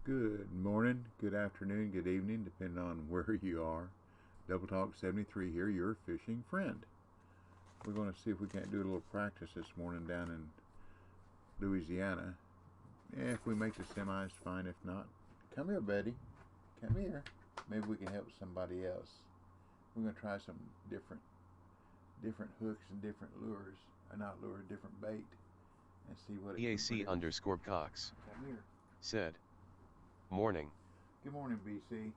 Good morning, good afternoon, good evening, depending on where you are. Double Talk 73 here, your fishing friend. We're going to see if we can't do a little practice this morning down in Louisiana. If we make the semis, fine. If not, come here, buddy. Come here. Maybe we can help somebody else. We're going to try some different hooks and different lures. Not lures, different bait. And see what it can EAC produce. underscore Cox Come here. said, Morning. Good morning, BC.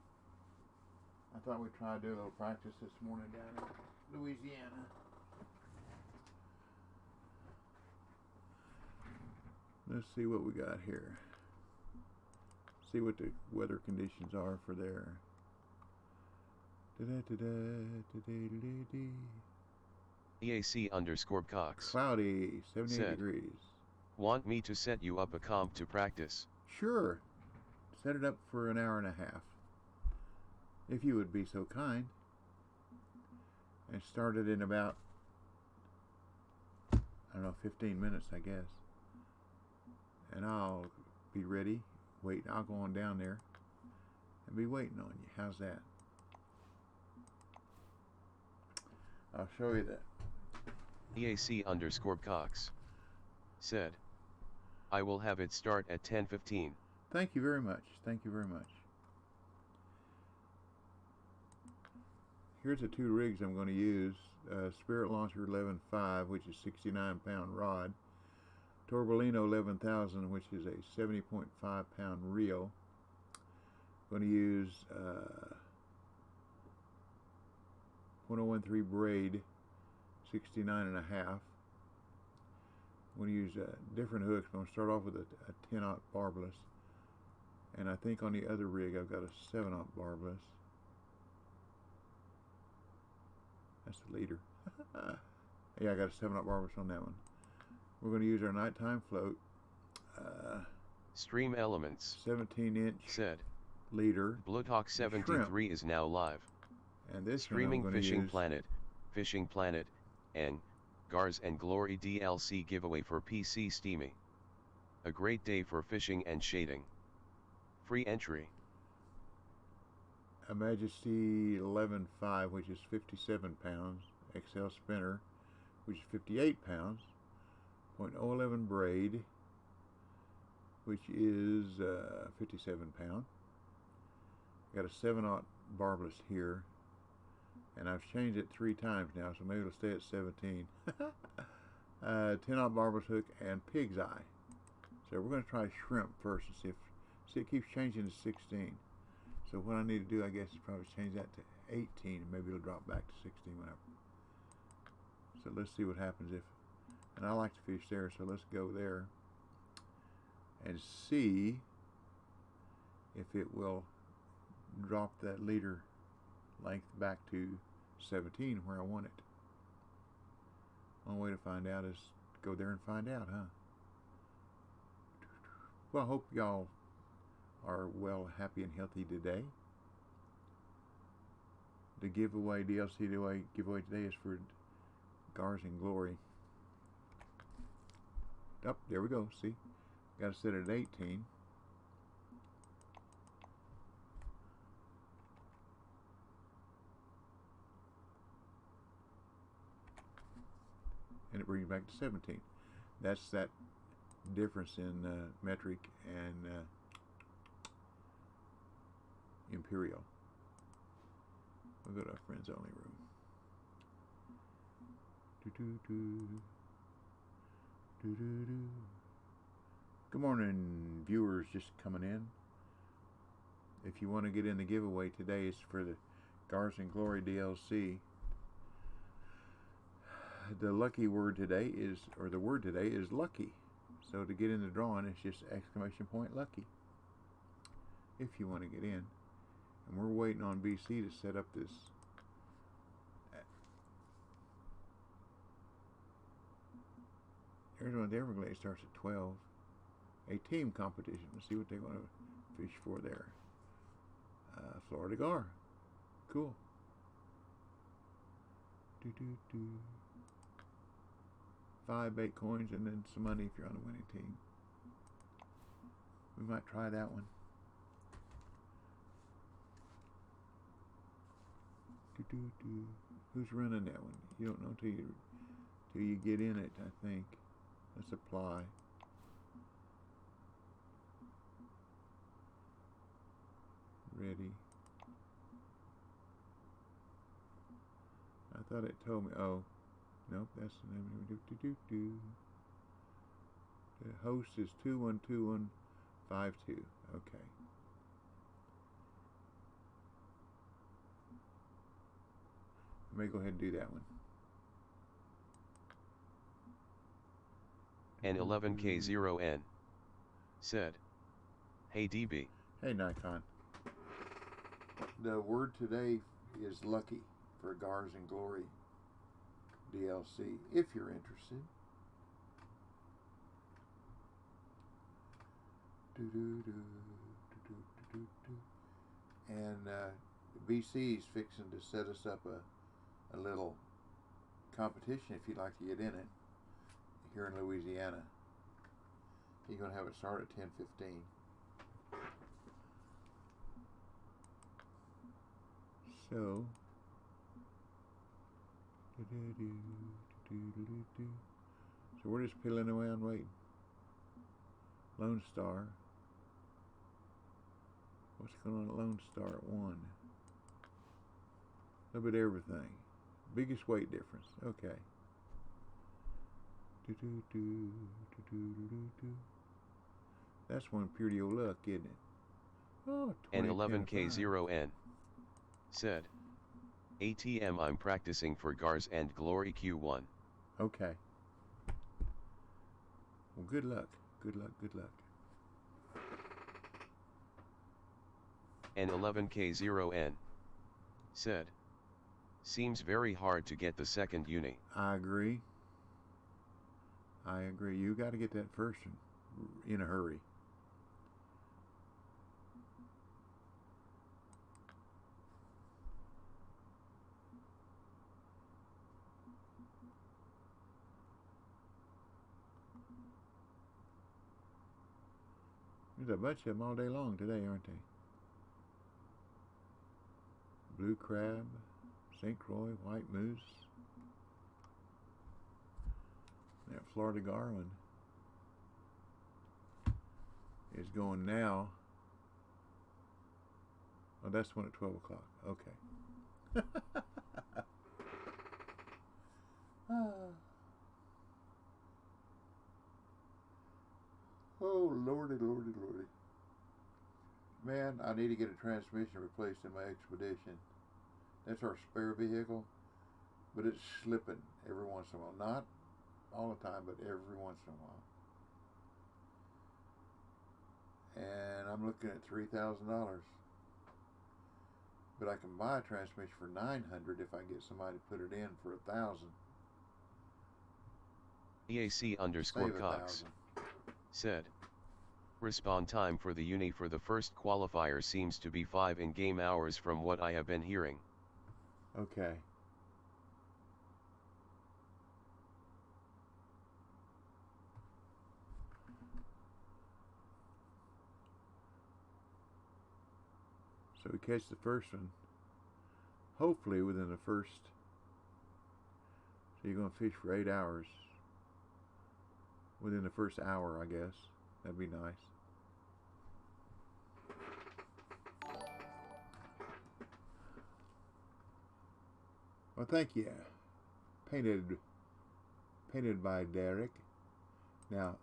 I thought we'd try to do a little practice this morning down in Louisiana. Let's see what we got here. See what the weather conditions are for there. EAC underscore Cox Cloudy, 78 said, degrees. Want me to set you up a comp to practice? Sure. Set it up for an hour and a half. If you would be so kind. And start it in about, 15 minutes, I guess. And I'll be ready. I'll go on down there and be waiting on you. How's that? I'll show you that. EAC underscore Cox said, I will have it start at 10:15. Thank you very much. Thank you very much. Here's the two rigs I'm going to use. Spirit Launcher 11.5, which is 69-pound rod. Torbolino 11,000, which is a 70.5-pound reel. Going to use 0.013 braid, 69.5. I'm going to use different hooks. I'm going to start off with a 10-aught barbless. And I think on the other rig I've got a 7-aught barbless. That's the leader. Yeah, I got a 7-aught barbless on that one. We're going to use our nighttime float. Stream Elements 17-inch said, leader. Bloodhawk 73 is now live. And this Streaming one I'm Fishing use. Planet, and Gars and Glory DLC giveaway for PC Steamy. A great day for fishing and shading. Free entry. A Majesty 11.5, which is 57 pounds. XL spinner, which is 58 pounds. 0.011 braid, which is 57 pound. Got a 7-aught barbless here, and I've changed it 3 times now, so maybe it'll stay at 17. 10-aught barbless hook and pig's eye. So we're going to try shrimp first and see it keeps changing to 16. So what I need to do, I guess, is probably change that to 18, and maybe it'll drop back to 16 whenever. So let's see what happens if. And I like to fish there, so let's go there and see if it will drop that leader length back to 17 where I want it. One way to find out is go there and find out, huh? Well, I hope y'all are well, happy, and healthy today. The giveaway, DLC giveaway today is for Gars and Glory. Oh, there we go. See? Got to set it at 18. And it brings back to 17. That's that difference in metric and imperial. We'll go to our friends only room. Good morning, viewers just coming in. If you want to get in the giveaway today, it's for the Gars and Glory DLC. The lucky word today is, or the word today is lucky. So to get in the drawing, it's just !lucky. If you want to get in. And we're waiting on BC to set up this. Here's one. The Everglades starts at 12. A team competition. Let's see what they want to fish for there. Florida Gar. Cool. 5 bait coins and then some money if you're on the winning team. We might try that one. Who's running that one? You don't know till you get in it, I think. Let's apply. Ready. I thought it told me. Oh, nope. That's the name. The host is 212152. Okay. I may go ahead and do that one. N11K0N said, "Hey DB." Hey Nikon. The word today is lucky for Gars and Glory DLC, if you're interested. And BC's fixing to set us up a little competition if you'd like to get in it here in Louisiana. He's going to have it start at 10:15. So we're just peeling away on waiting. Lone Star. What's going on at Lone Star at 1? A little bit of everything. Biggest weight difference. Okay. That's one purity old luck, isn't it? Oh, N11K0N said, "ATM, I'm practicing for Gars and Glory Q1. Okay. Well, good luck. Good luck. Good luck. N11K0N said, "Seems very hard to get the second uni." I agree. You got to get that first one in a hurry. There's a bunch of them all day long today, aren't they? Blue crab, St. Croix, white moose. That Florida Garland is going now. Oh, that's one at 12 o'clock. Okay. Oh, lordy, lordy, lordy. Man, I need to get a transmission replaced in my Expedition. That's our spare vehicle, but it's slipping every once in a while. Not all the time, but every once in a while. And I'm looking at $3,000. But I can buy a transmission for $900 if I get somebody to put it in for $1,000. EAC_Cox said, "Respawn time for the uni for the first qualifier seems to be 5 in-game hours from what I have been hearing." Okay. So we catch the first one, hopefully within the first, so you're going to fish for 8 hours. Within the first hour, I guess. That'd be nice. Well, thank you. Painted by Derek. Now,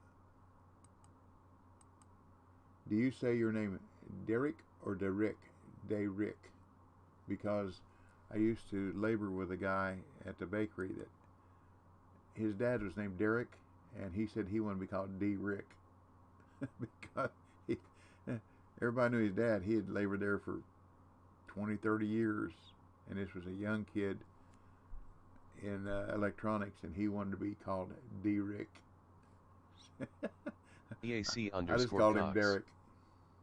do you say your name Derek or Derek? Derek. Because I used to labor with a guy at the bakery that his dad was named Derek, and he said he wanted to be called D. Rick. Because everybody knew his dad. He had labored there for 20, 30 years, and this was a young kid in electronics, and he wanted to be called D. Rick. EAC_Cox I just called him Derek.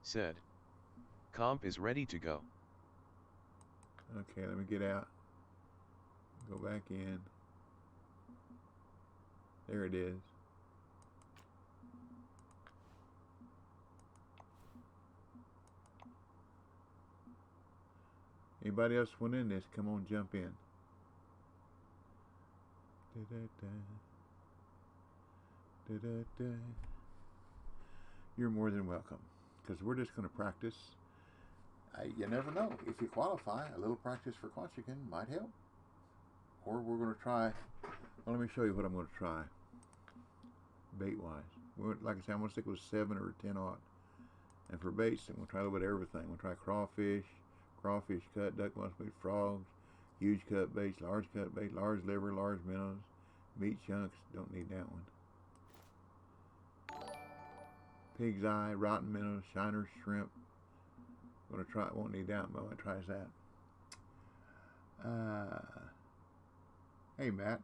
Said, "Comp is ready to go." Okay, let me get out. Go back in. There it is. Anybody else want in this? Come on, jump in. Da-da-da. Da-da-da. You're more than welcome, because we're just going to practice. You never know. If you qualify, a little practice for Quanchkin might help. Or we're going to try. Well, let me show you what I'm going to try. Bait-wise. Like I said, I'm going to stick with 7 or 10-aught. And for baits, I'm going to try a little bit of everything. I'm going to try crawfish cut, duck muscle, frogs, huge cut baits, large cut baits, large liver, large minnows, meat chunks. Don't need that one. Pig's eye, rotten minnows, shiner, shrimp. I'm going to try it. Won't need that, but I'm going to try that. Hey, Matt.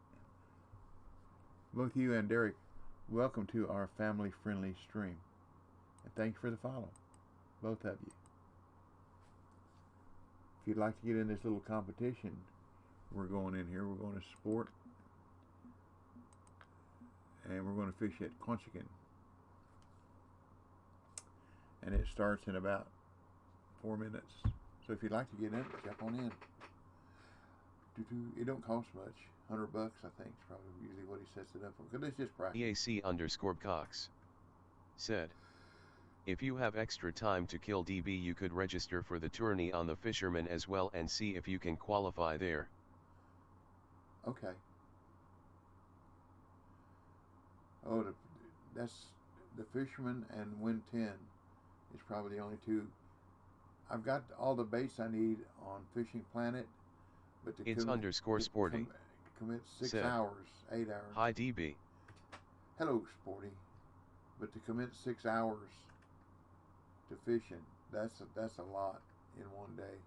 Both you and Derek, welcome to our family-friendly stream. And thank you for the follow, both of you. If you'd like to get in this little competition we're going in here, we're going to sport. And we're going to fish at Quanchkin. And it starts in about 4 minutes. So if you'd like to get in, jump on in. It don't cost much. $100, I think, is probably usually what he sets it up for. Because it's just practice. EAC_Cox said, if you have extra time to kill DB, you could register for the tourney on the Fisherman as well and see if you can qualify there. Okay. Oh, that's the Fisherman and Win 10 is probably the only two. I've got all the baits I need on Fishing Planet, but to It's_Sporty commit 6 said, hours, 8 hours. Hi DB. Hello, Sporty. But to commit 6 hours to fishing, that's a lot in one day.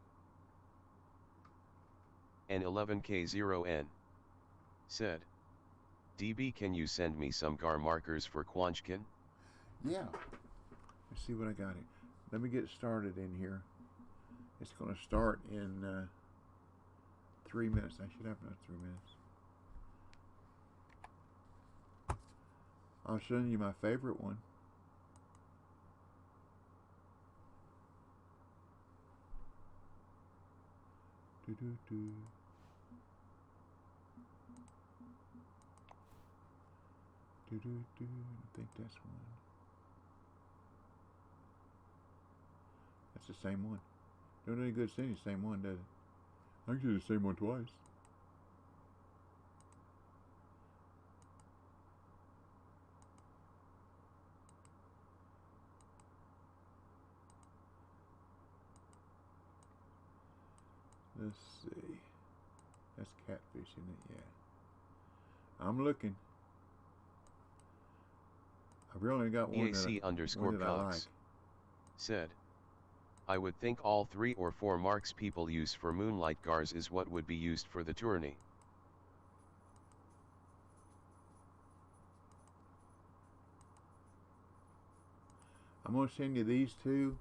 N11K0N said, DB, can you send me some gar markers for Quanchkin? Yeah. Let's see what I got here. Let me get started in here. It's going to start in 3 minutes. I should have another 3 minutes. I'll show you my favorite one. Do-do-do. Do-do-do. I think that's one. That's the same one. Don't any good seeing the same one, does it? Actually, the same one twice. Let's see. That's catfish, isn't it? Yeah. I'm looking. I've really got one that I like. Said, I would think all 3 or 4 marks people use for moonlight gars is what would be used for the tourney. I'm going to send you these two.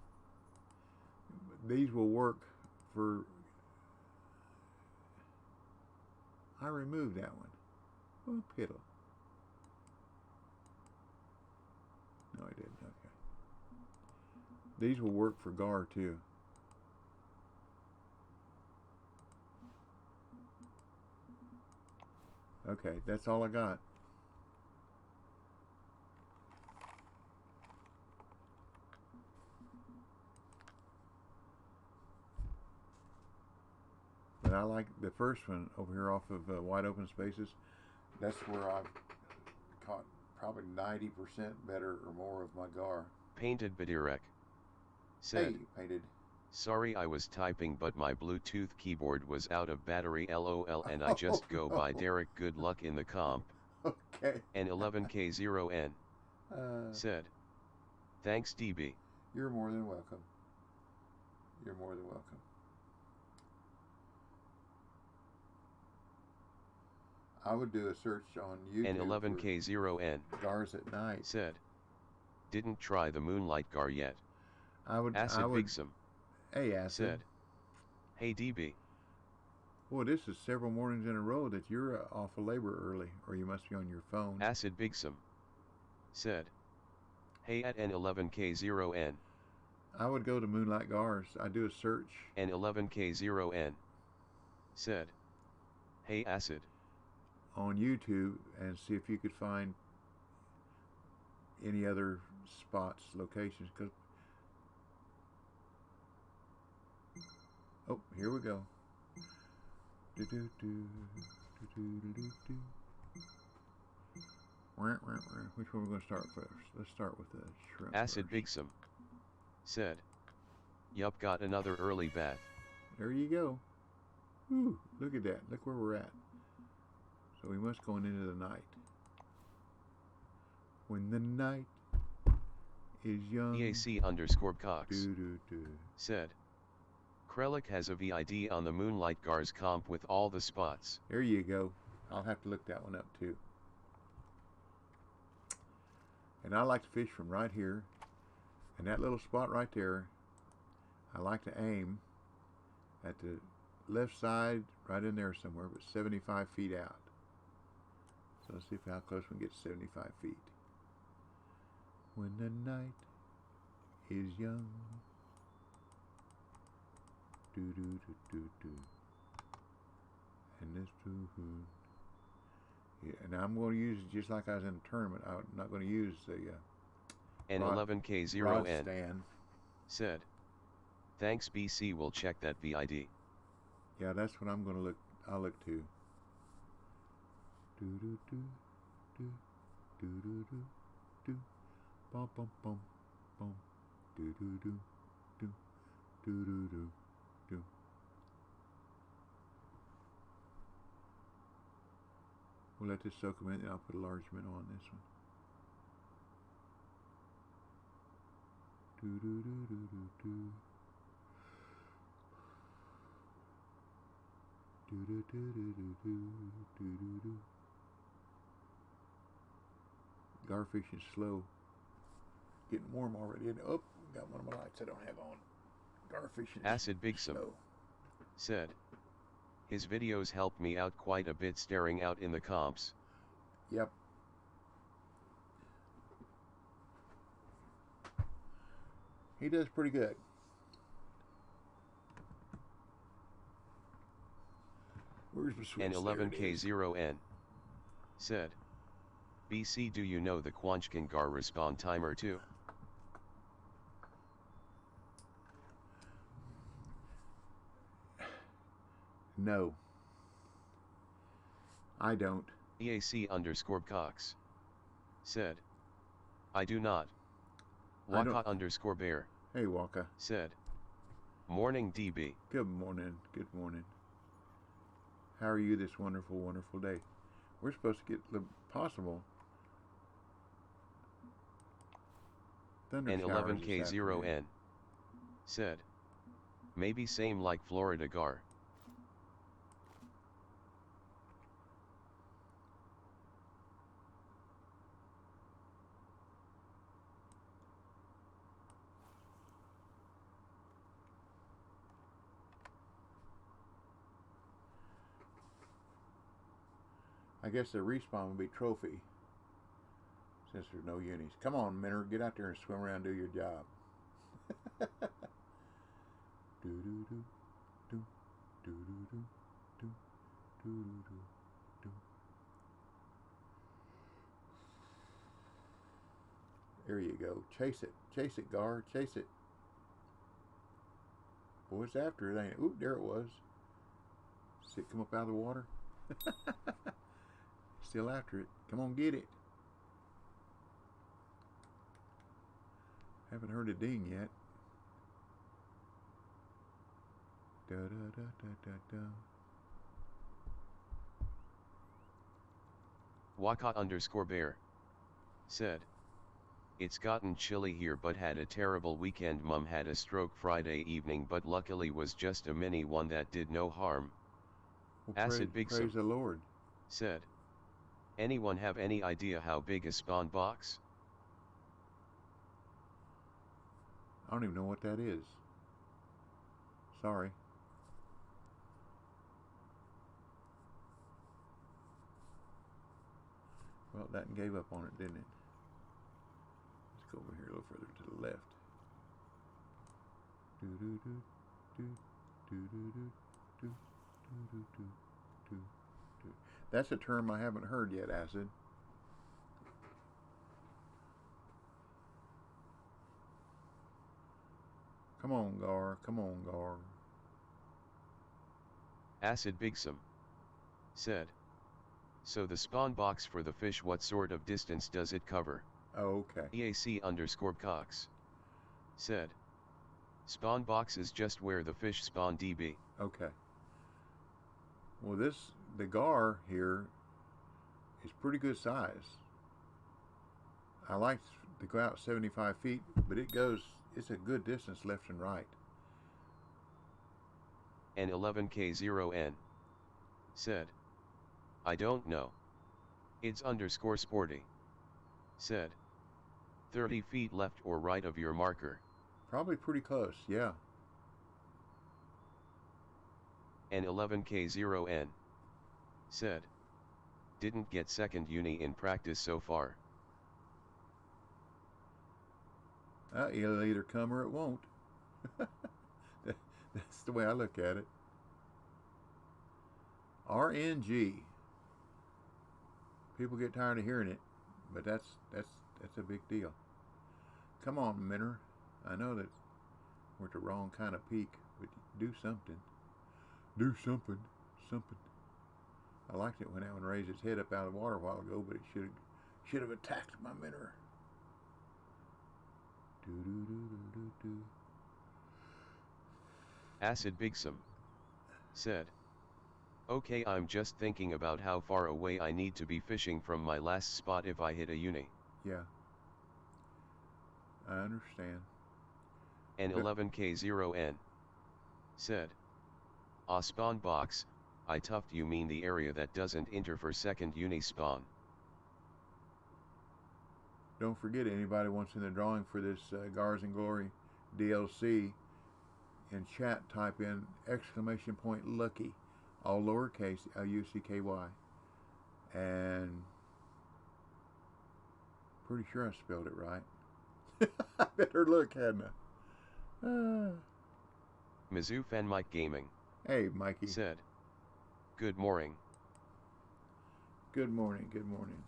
These will work for... I removed that one. Oh, piddle. No, I didn't. Okay. These will work for gar too. Okay, that's all I got. But I like the first one over here off of Wide Open Spaces. That's where I've caught probably 90% better or more of my gar. Painted Badirek said, hey, Painted. Sorry, I was typing but my Bluetooth keyboard was out of battery LOL and I just go by Derek. Good luck in the comp. Okay. N11K0N said, thanks DB. You're more than welcome. You're more than welcome. I would do a search on YouTube. N11K0N Gars at night. Said, didn't try the moonlight gar yet. Acid Bigsum. Hey, Acid. Said, hey DB. Well, this is several mornings in a row that you're off of labor early, or you must be on your phone. Acid Bigsum. Said, hey at N11K0N. I would go to Moonlight Gars. I do a search. N11K0N said, "Hey Acid." On YouTube and see if you could find any other spots, locations. Cause oh, here we go. Which one we're going to start first? Let's start with the shrimp. Acid first. Bigsum said, "Yup, got another early bath." There you go. Whew, look at that. Look where we're at. So we must go into the night. When the night is young. EAC_Cox said, "Krellick has a VID on the Moonlight Gars comp with all the spots." There you go. I'll have to look that one up too. And I like to fish from right here. And that little spot right there, I like to aim at the left side, right in there somewhere, but 75 feet out. So let's see how close we can get to 75 feet. When the night is young. Do do do do do. And this too. Yeah, and I'm going to use it just like I was in a tournament. I'm not going to use the N11K0N stand. said, "Thanks BC, will check that VID." Yeah, that's what I'm going to look. I'll look to. Do do do do do do do do. Bum bum bum bum. Do do do do do do do do. We'll let this soak a minute, and I'll put a large minnow on this one. Do do do do do do. Do do do do do do do do do. Gar fishing slow. Getting warm already. Oh, got one of my lights I don't have on. Gar fishing Acid Bigsum said, "His videos helped me out quite a bit staring out in the comps." Yep. He does pretty good. Where's the switch? N11K0N said, "BC, do you know the Quanchkin Gar respawn timer too?" No. I don't. EAC_Cox said, "I do not." Waka_Bear Hey Waka said, "Morning DB." Good morning. Good morning. How are you this wonderful, wonderful day? We're supposed to get the possible thunder showers this afternoon. N11K0N said, "Maybe same like Florida Gar." I guess the respawn will be trophy since there's no unis. Come on, Minner, get out there and swim around and do your job. Do do do do do do do do do do do. There you go. Chase it, Gar, chase it. Boy, it's after it, ain't it? Oop, there it was. See it come up out of the water? Still after it. Come on, get it. Haven't heard a ding yet. Da da da da da da. Waka_Bear said, "It's gotten chilly here but had a terrible weekend. Mum had a stroke Friday evening but luckily was just a mini one that did no harm." Well, Acid Bigsum praise the Lord said, "Anyone have any idea how big a spawn box?" I don't even know what that is. Sorry. Well, that gave up on it, didn't it? Let's go over here a little further to the left. Do do do do do do do do do do do do. That's a term I haven't heard yet, Acid. Come on, Gar. Come on, Gar. Acid Bigsum said. So the spawn box for the fish, what sort of distance does it cover? Oh, okay. EAC_Cox said. Spawn box is just where the fish spawn DB. Okay. Well, the gar here is pretty good size. I like to go out 75 feet, but it's a good distance left and right. N11K0N said. I don't know. It's_sporty said. 30 feet left or right of your marker. Probably pretty close, yeah. N11K0N said. Didn't get second uni in practice so far. It'll either come or it won't. That's the way I look at it. RNG. People get tired of hearing it, but that's a big deal. Come on, Minner. I know that we're at the wrong kind of peak, but do something. Do something. Something. I liked it when that one raised its head up out of the water a while ago, but it should have attacked my Minner. Do do do do do do. Acid Bigsum said. Okay, I'm just thinking about how far away I need to be fishing from my last spot if I hit a uni. Yeah. I understand. N11K0N said. Spawn box, I tuffed you mean the area that doesn't enter for second uni spawn. Don't forget, anybody wants in the drawing for this Gars and Glory DLC, in chat type in !lucky, all lowercase, L-U-C-K-Y, and pretty sure I spelled it right. I better look, hadn't I? Mizzou Fan Mike Gaming. Hey, Mikey. Said. Good morning. Good morning, good morning.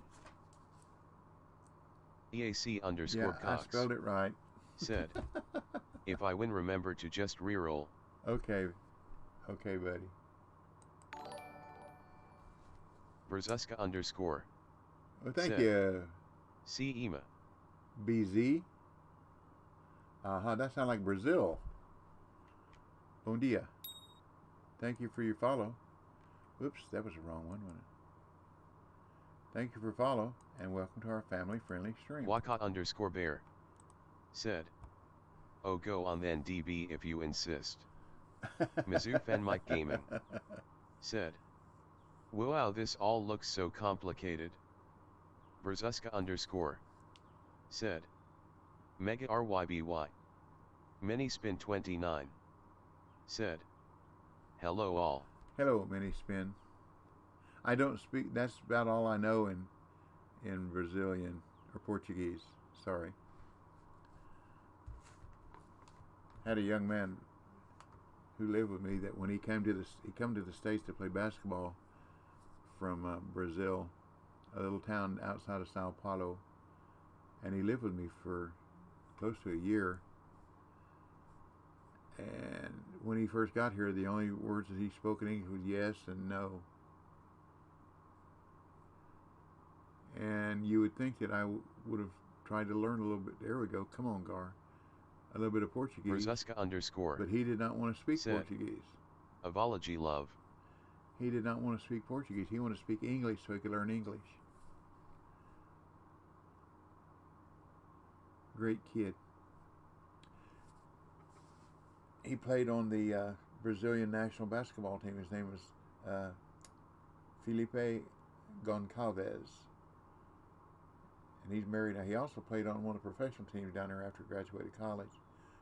EAC_Cox. I spelled it right. Said. If I win, remember to just reroll. Okay. Okay, buddy. Brzuska_. Well, thank said. you. C. Ema. BZ. That sounds like Brazil. Bom dia. Thank you for your follow. Whoops, that was the wrong one, wasn't it? Thank you for follow, and welcome to our family-friendly stream. Waka_bear. Said. Oh, go on then, DB, if you insist. Mizzou Fan Mike Gaming. Said. Wow, this all looks so complicated. Brzuska_. Said. Mega RYBY. Mini Spin 29. Said. Hello all. Hello, Mini Spin. I don't speak, that's about all I know in Brazilian or Portuguese. Sorry. Had a young man who lived with me that when he come to the States to play basketball from Brazil, a little town outside of Sao Paulo, and he lived with me for close to a year. And when he first got here, the only words that he spoke in English was yes and no. And you would think that I would have tried to learn a little bit. There we go. Come on, Gar. A little bit of Portuguese. Brzuska_. But he did not want to speak said, Portuguese. Avology love. He did not want to speak Portuguese. He wanted to speak English so he could learn English. Great kid. He played on the Brazilian national basketball team. His name was Felipe Goncalves. And he's married. He also played on one of the professional teams down there after he graduated college.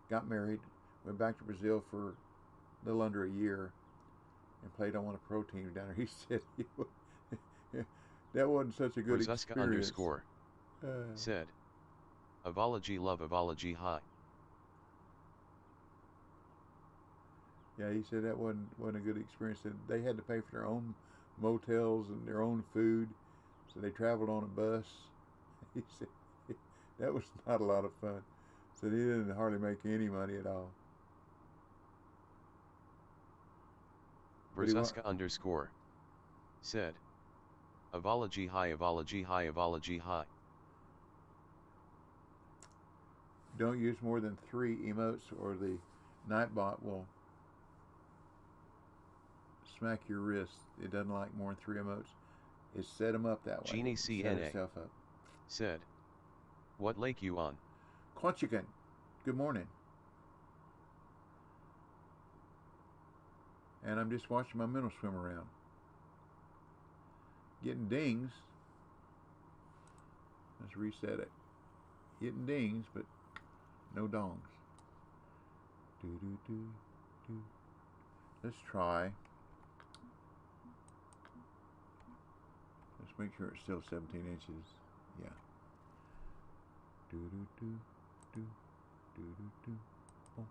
Got married, went back to Brazil for a little under a year, and played on one of the pro teams down there. He said that wasn't such a good experience. Brzuska_. Said. Avology love, avology high. Yeah, he said that wasn't a good experience. That they had to pay for their own motels and their own food, so they traveled on a bus. He said that was not a lot of fun. So he didn't hardly make any money at all. Brzeska underscore said, Avology high, avology high, avology high. Don't use more than 3 emotes or the Nightbot will smack your wrist. It doesn't like more than 3 emotes. It set them up that way. Genie Set CNA itself up. said, what lake you on? Quanchkin, good morning. And I'm just watching my minnow swim around. Getting dings. Let's reset it. Getting dings, but no dongs. Do do do do. Let's try. Let's make sure it's still 17 inches. Yeah. Do do do do do do do. Oh.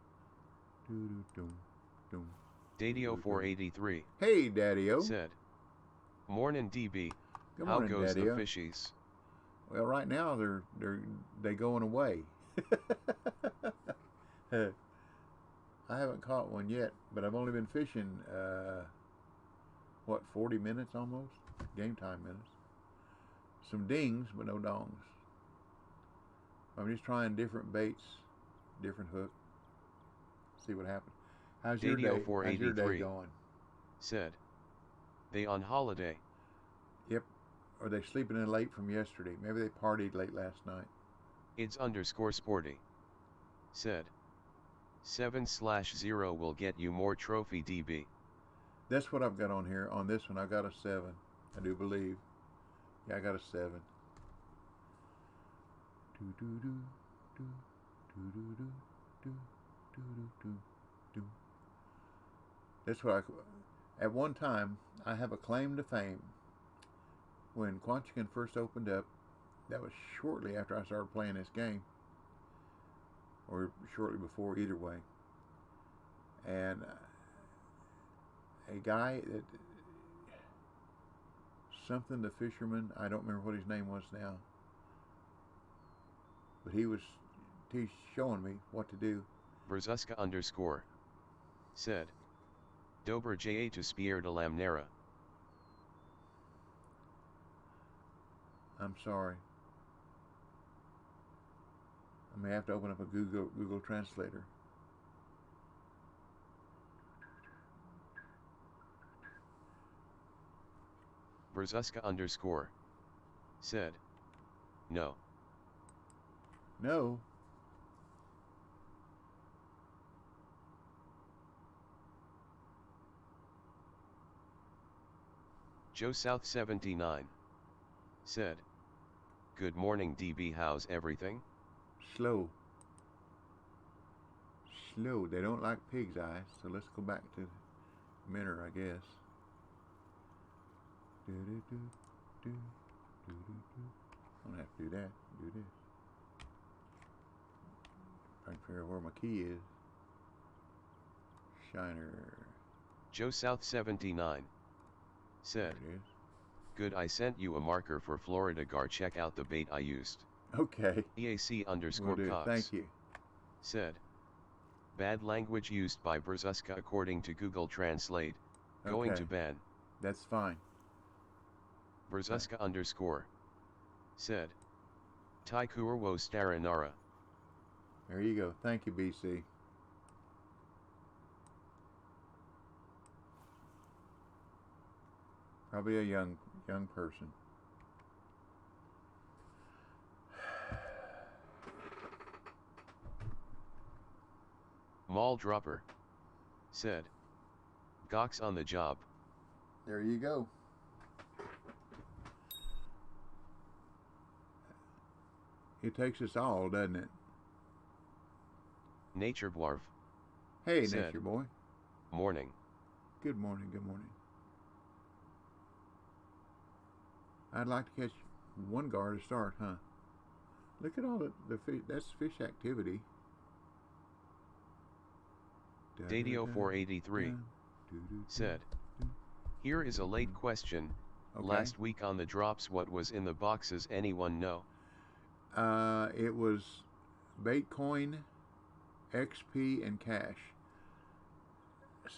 Do do do do. Dadio 483. Hey, Daddy-O. Said, morning DB. Good How morning, goes Daddy-O. the fishies? Well, right now they going away. I haven't caught one yet, but I've only been fishing 40 minutes almost, game time minutes. Some dings, but no dongs. I'm just trying different baits, different hook. See what happens. How's your day? How's your day going? Said, they on holiday. Yep. Or they sleeping in late from yesterday. Maybe they partied late last night. It's underscore sporty. Said, 7/0 will get you more trophy DB. That's what I've got on here. On this one, I got a 7. I do believe. Yeah, I got a 7. Do do do do do do do do do do do. That's what I. At one time, I have a claim to fame. When Quanchkin first opened up, that was shortly after I started playing this game, or shortly before, either way. And a guy that something the fisherman, I don't remember what his name was now, but he's showing me what to do. Brzeska underscore said, Dober ja to spier de lamnera. I'm sorry. I may have to open up a Google Translator. Brzeska underscore said, no. No. Joe South 79 said, good morning DB, how's everything? Slow. Slow. They don't like pig's eyes, so let's go back to minnow, I guess. Do do do do do do do. I don't have to do that. Do this. Trying to figure out where my key is. Shiner. Joe South 79 said, There it is. good, I sent you a marker for Florida Gar, check out the bait I used. Okay. EAC underscore Will do. Cox Thank you. said, bad language used by Brzeska according to Google Translate, going Okay. to ban. That's fine. Brzeska underscore said, Tai Kurwo Staranara. There you go. Thank you, BC. Probably a young person. Mall Dropper said, Gars on the job. There you go. It takes us all, doesn't it? Nature Dwarf Hey, said, Nature Boy. morning. Good morning, good morning. I'd like to catch one gar to start, huh? Look at all the fish. That's fish activity. Dadio 483 said, here is a late question. Okay. Last week on the drops, what was in the boxes? Anyone know? It was Baitcoin, XP, and cash.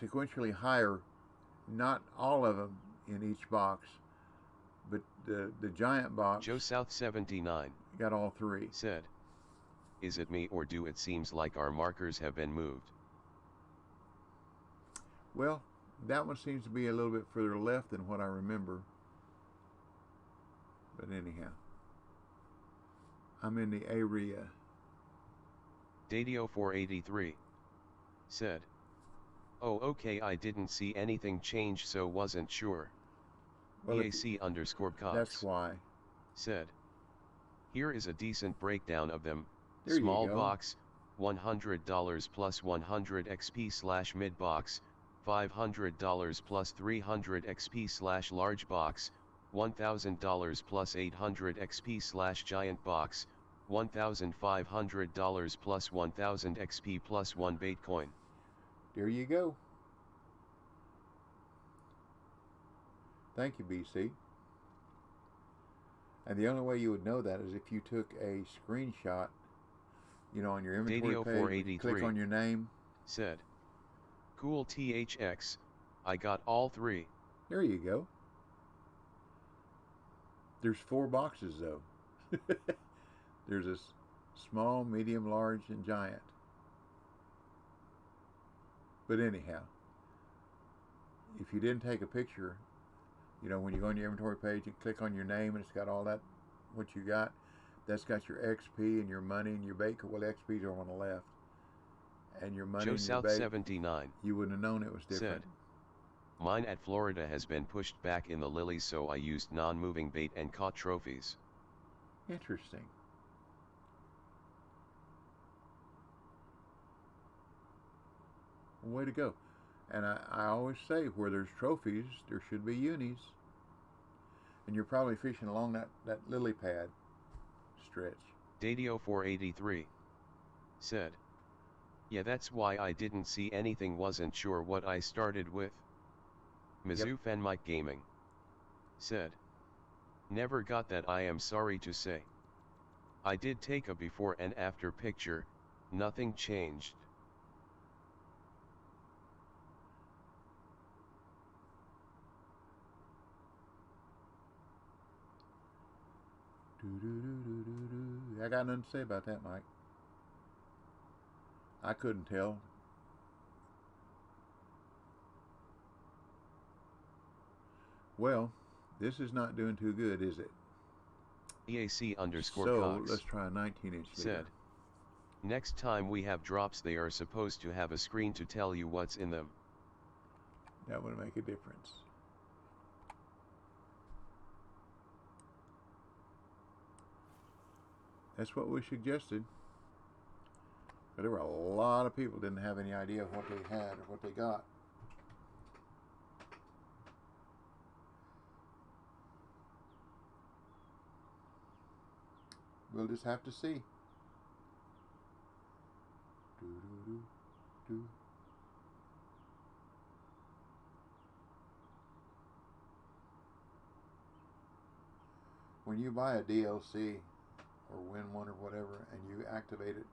Sequentially higher, not all of them in each box, but the giant box. Joe South 79 got all three. Said, is it me or do it seems like our markers have been moved? Well, that one seems to be a little bit further left than what I remember. But anyhow, I'm in the area. Dadio 483 said, oh okay, I didn't see anything change so wasn't sure. Well, EAC _ Cox that's why. Said, here is a decent breakdown of them. There Small you go. box, $100 plus 100 XP / mid box, $500 plus 300 XP / large box, $1,000 plus 800 XP / giant box, $1,500 plus 1,000 XP plus 1 Baitcoin. There you go. Thank you, BC. And the only way you would know that is if you took a screenshot, you know, on your inventory Dadio page, 483 click on your name. Said, cool THX, I got all three. There you go. There's 4 boxes though. There's a small, medium, large, and giant. But anyhow, if you didn't take a picture, you know, when you go on your inventory page and click on your name and it's got all that, what you got, that's got your XP and your money and your bait. Well, the XPs are on the left. And your money Joe and your South bait, 79 you wouldn't have known it was different. said, mine at Florida has been pushed back in the lilies, so I used non-moving bait and caught trophies. Interesting. Way to go. And I always say, where there's trophies, there should be unis. And you're probably fishing along that lily pad stretch. Dadio 483 said, yeah, that's why I didn't see anything, wasn't sure what I started with. Mizzou Fan Mike Gaming said, never got that, I am sorry to say. I did take a before and after picture, nothing changed. I got nothing to say about that, Mike. I couldn't tell. Well, this is not doing too good, is it? EAC _ So Cox let's try a 19-inch said, next time we have drops, they are supposed to have a screen to tell you what's in them. That would make a difference. That's what we suggested. But there were a lot of people didn't have any idea of what they had or what they got. We'll just have to see. When you buy a DLC or win one or whatever and you activate it,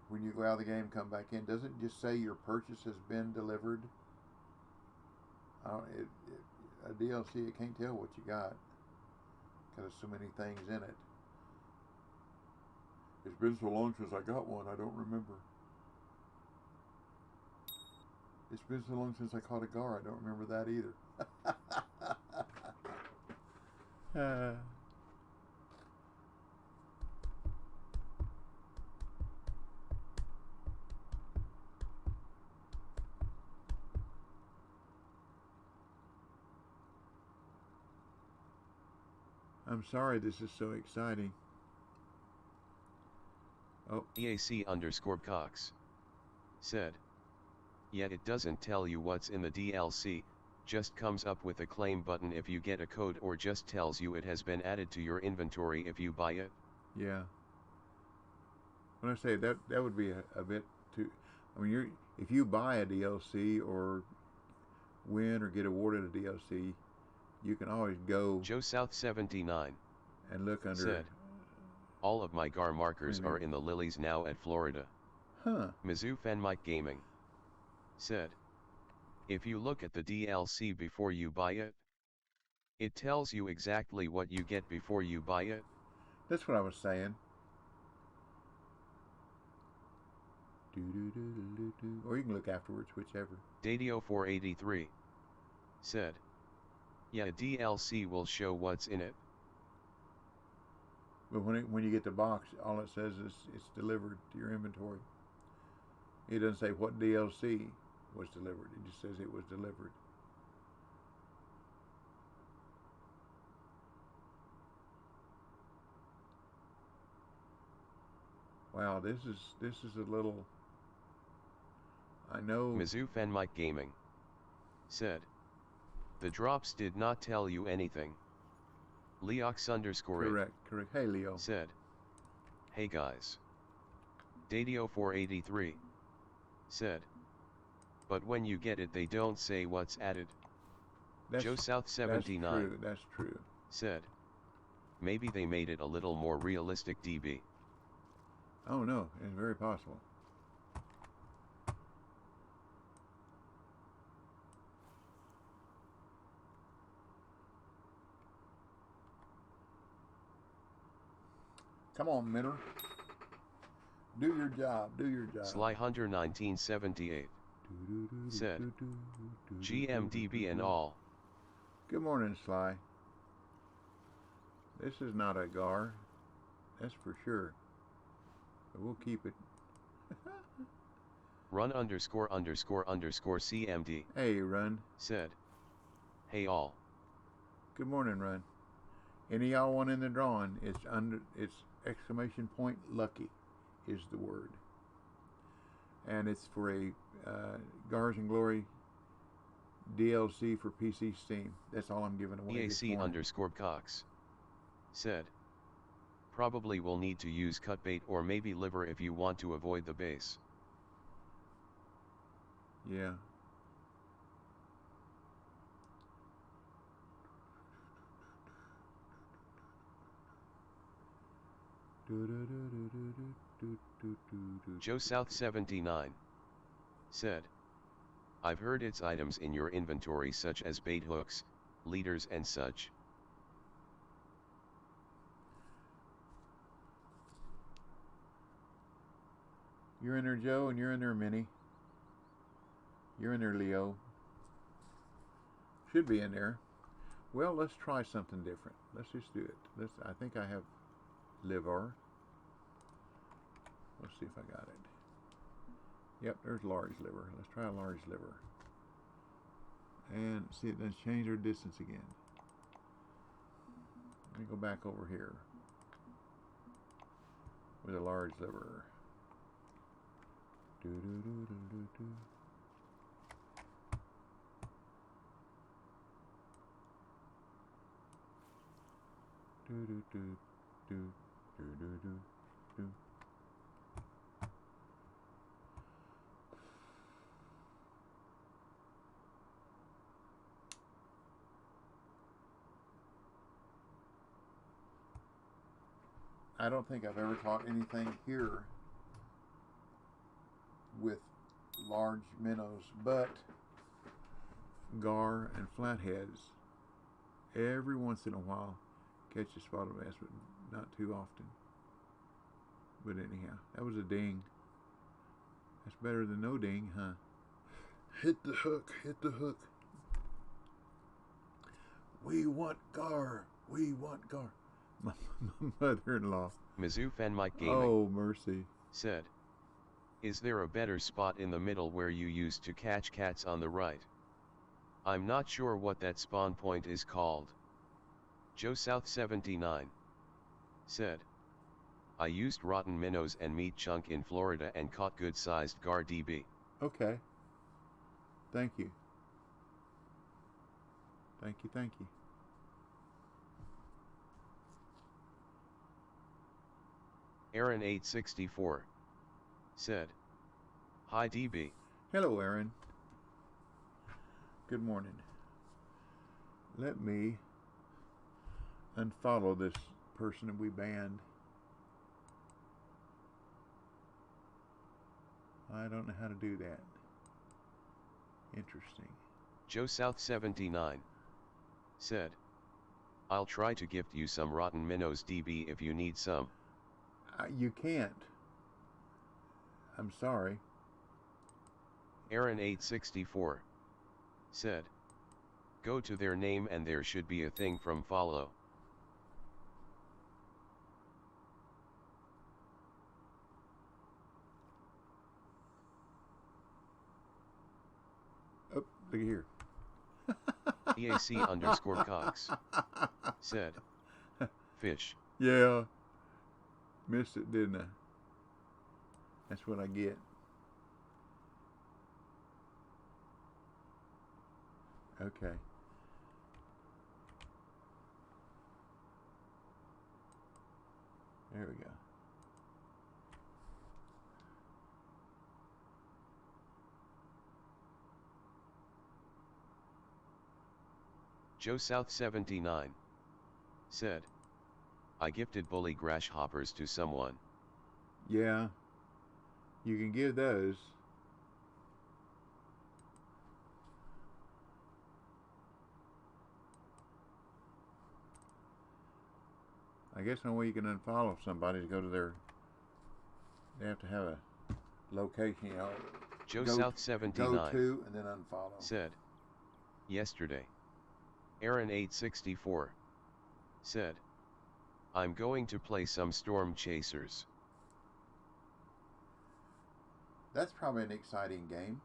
when you go out of the game, come back in, doesn't it just say your purchase has been delivered? A DLC, it can't tell what you got because there's so many things in it. It's been so long since I got one, I don't remember. It's been so long since I caught a gar, I don't remember that either. I'm sorry this is so exciting. Oh. EAC _ Cox said, yet it doesn't tell you what's in the DLC, just comes up with a claim button if you get a code, or just tells you it has been added to your inventory if you buy it. Yeah. When I say that would be a bit too... I mean, if you buy a DLC or win or get awarded a DLC, you can always go Joe South 79 and look under. said, all of my GAR markers Premium. are in the lilies now at Florida. Huh. Mizzou Fan Mike Gaming said, if you look at the DLC before you buy it, it tells you exactly what you get before you buy it. That's what I was saying. Or you can look afterwards, whichever. Dadio 483 said, yeah, DLC will show what's in it. But when you get the box, all it says is it's delivered to your inventory. It doesn't say what DLC was delivered. It just says it was delivered. Wow, this is a little. I know. Mizzou Fan Mike Gaming said, the drops did not tell you anything. Leox _ Correct. Hey, Leo. said, hey guys. Dadio 483 said, but when you get it they don't say what's added. Joe South 79 That's true. said, maybe they made it a little more realistic DB. Oh no, it's very possible. Come on, Minner. Do your job. Sly Hunter 1978 said, GMDB and all. Good morning, Sly. This is not a GAR, that's for sure. But we'll keep it. Run _ CMD. Hey, Run. Said, hey all. Good morning, Run. Any y'all want in the drawing? It's exclamation point lucky is the word. And it's for a Gars and Glory DLC for PC Steam. That's all I'm giving away. EAC _ Cox said, probably will need to use cut bait or maybe liver if you want to avoid the base. Yeah. Joe South 79 said, I've heard it's items in your inventory such as bait hooks, leaders and such. You're in there, Joe, and you're in there, Minnie. You're in there, Leo. Should be in there. Well, let's try something different. Let's just do it. I think I have liver. Let's see if I got it. Yep, there's large liver. Let's try a large liver. And see, it does change our distance again. Let me go back over here with a large liver. Do do do do do do. Do do do do do do do do. I don't think I've ever caught anything here with large minnows, but gar and flatheads every once in a while catch a spotted bass, but not too often. But anyhow, that was a ding. That's better than no ding, huh? Hit the hook, hit the hook. We want gar, we want gar. My mother-in-law. Mizzou Fan Mike Gaming. Oh, mercy. Said, is there a better spot in the middle where you used to catch cats on the right? I'm not sure what that spawn point is called. Joe South 79 said, I used rotten minnows and meat chunk in Florida and caught good-sized gar DB. Okay. Thank you. Thank you, thank you. Aaron 864 said, Hi DB. Hello, Aaron. Good morning. Let me unfollow this person that we banned. I don't know how to do that. Interesting. Joe South 79 said, I'll try to gift you some rotten minnows DB if you need some. You can't. I'm sorry. Aaron 864 said, go to their name and there should be a thing from follow. Oh, look here. EAC_Cox said, fish. Yeah. Missed it, didn't I? That's what I get. Okay. There we go. Joe South 79 said, I gifted bully grasshoppers to someone. Yeah. You can give those. I guess the only way you can unfollow somebody is go to their, they have to have a location, you know. Joe South 79 go to and then unfollow. Said, yesterday. Aaron 864 said, I'm going to play some Storm Chasers. That's probably an exciting game.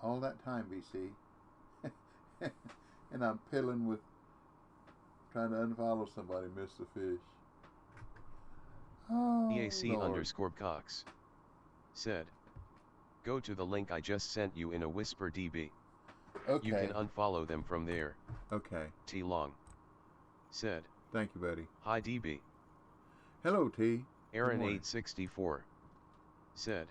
All that time, BC. And I'm piddling with trying to unfollow somebody, miss the fish. Oh, EAC_Cox said, go to the link I just sent you in a whisper DB. Okay. You can unfollow them from there. Okay. T Long said, thank you, buddy. Hi DB. Hello, T. Aaron 864 said,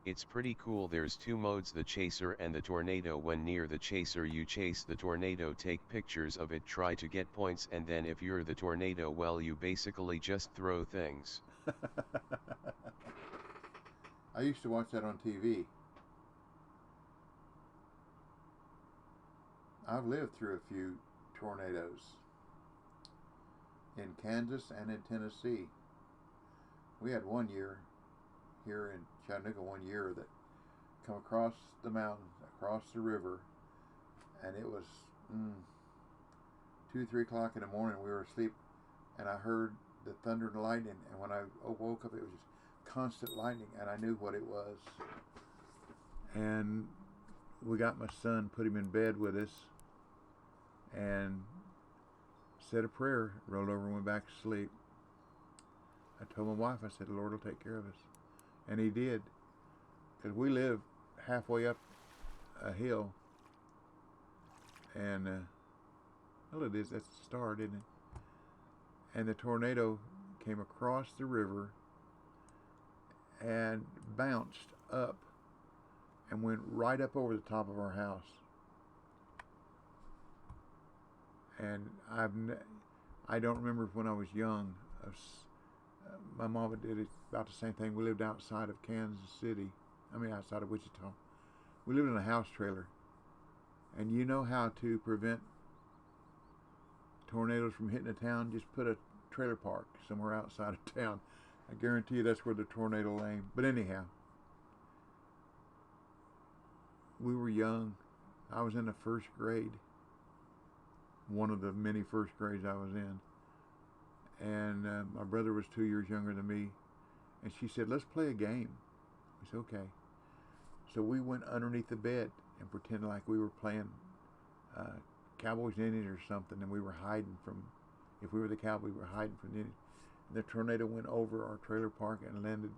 it's pretty cool. There's two modes, the chaser and the tornado. When near the chaser you chase the tornado, take pictures of it, try to get points, and then if you're the tornado, well, you basically just throw things. I used to watch that on TV. I've lived through a few tornadoes in Kansas and in Tennessee. We had one year here in Chattanooga one year that come across the mountains, across the river, and it was 2-3 o'clock in the morning. We were asleep, and I heard the thunder and lightning, and when I woke up, it was just constant lightning, and I knew what it was. And we got my son, put him in bed with us, and said a prayer, rolled over and went back to sleep. I told my wife, I said, the Lord will take care of us. And he did. Because we live halfway up a hill. And, well, it is, that's the start, isn't it? And the tornado came across the river and bounced up and went right up over the top of our house. And I don't remember when I was young. My mama did about the same thing. We lived outside of Kansas City. Outside of Wichita. We lived in a house trailer. And you know how to prevent tornadoes from hitting a town? Just put a trailer park somewhere outside of town. I guarantee you that's where the tornado aimed. But anyhow, we were young. I was in the first grade. One of the many first grades I was in. And my brother was 2 years younger than me. And she said, let's play a game. I said, okay. So we went underneath the bed and pretended like we were playing Cowboys and Indians or something. And we were hiding from, if we were the Cowboys, we were hiding from the Indians. And the tornado went over our trailer park and landed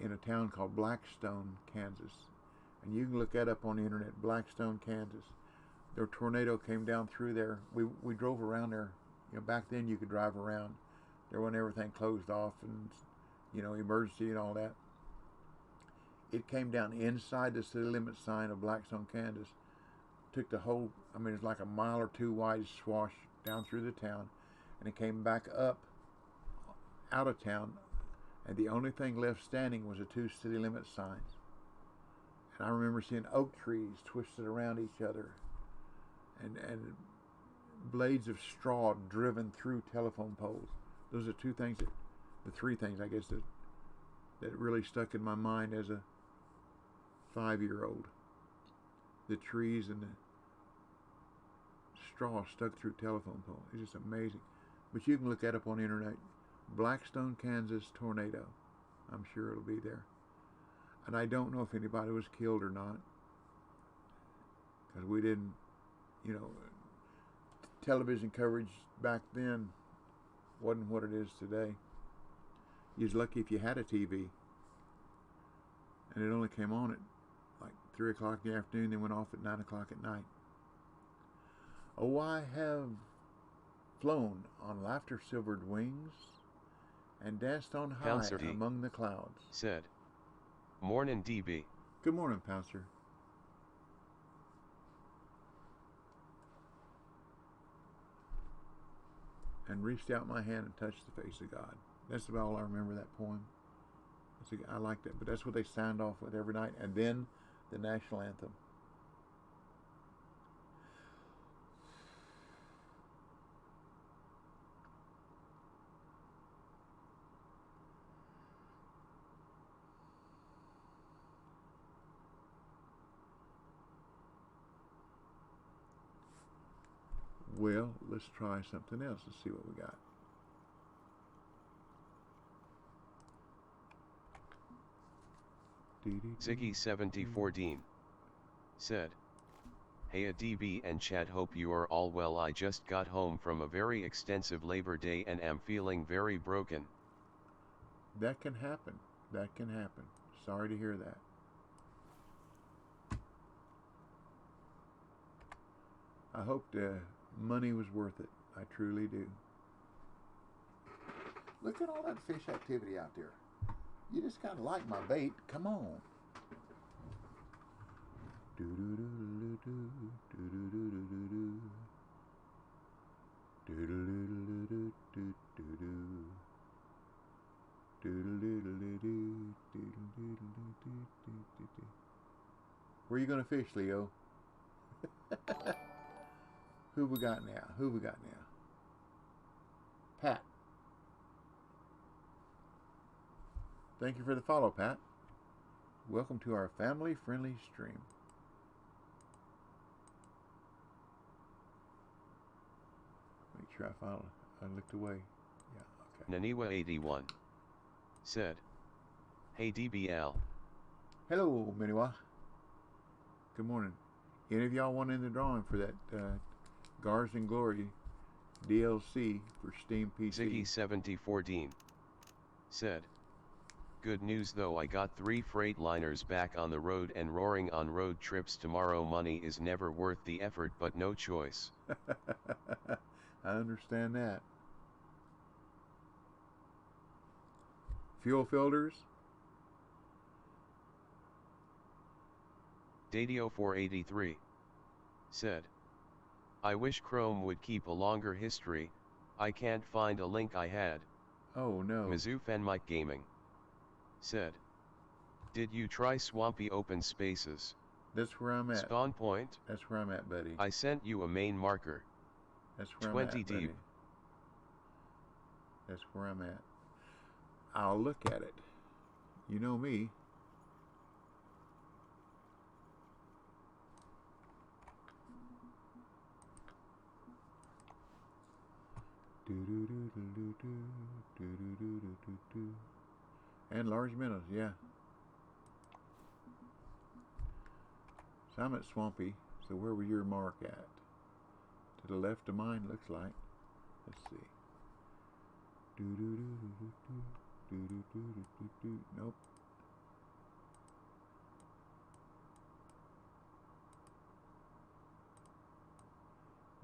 in a town called Blackstone, Kansas. And you can look that up on the internet, Blackstone, Kansas. their tornado came down through there. We drove around there. You know, back then you could drive around. There wasn't everything closed off and, you know, emergency and all that. It came down inside the city limit sign of Blackstone, Kansas. Took the whole, I mean, it's like a mile or two wide swash down through the town. And it came back up out of town. And the only thing left standing was the two city limit signs. And I remember seeing oak trees twisted around each other. And blades of straw driven through telephone poles. Those are the three things, I guess, that really stuck in my mind as a 5-year-old. The trees and the straw stuck through telephone poles. It's just amazing. But you can look that up on the internet. Blackstone, Kansas tornado. I'm sure it'll be there. And I don't know if anybody was killed or not. Because we didn't, you know, television coverage back then wasn't what it is today. You was lucky if you had a TV. And it only came on at like 3 o'clock in the afternoon, then went off at 9 o'clock at night. Oh, I have flown on laughter-silvered wings and danced on high Pouncer D among the clouds. said, "Mornin' DB." Good morning, Pouncer. And reached out my hand and touched the face of God. That's about all I remember that poem. I like that, but that's what they signed off with every night. And then the national anthem. Well, let's try something else and see what we got. Ziggy74 said, "Hey DB and chat, hope you are all well. I just got home from a very extensive Labor Day and am feeling very broken." That can happen. That can happen. Sorry to hear that. I hope the money was worth it. I truly do. Look at all that fish activity out there. You just kind of like my bait. Come on. Where you gonna fish, Leo? Who we got now? Who we got now? Pat. Thank you for the follow, Pat. Welcome to our family-friendly stream. Make sure I looked away. Yeah, okay. Naniwa81 said, "Hey DBL." Hello, Miniwa. Good morning. Any of y'all want in the drawing for that Gars and Glory DLC for Steam PC? Ziggy74 said, "Good news though, I got 3 Freightliners back on the road and roaring on road trips tomorrow. Money is never worth the effort, but no choice." I understand that. Fuel filters? Dadio483 said, "I wish Chrome would keep a longer history. I can't find a link I had." Oh no. Mizzou Fan Mike Gaming said, "Did you try Swampy Open Spaces? That's where I'm at. Spawn Point? That's where I'm at, buddy. I sent you a main marker. That's where 20 I'm at, deep. buddy. That's where I'm at. I'll look at it. You know me. And large minnows, yeah. So I'm at Swampy. So where was your mark at? To the left of mine, looks like. Let's see. Nope.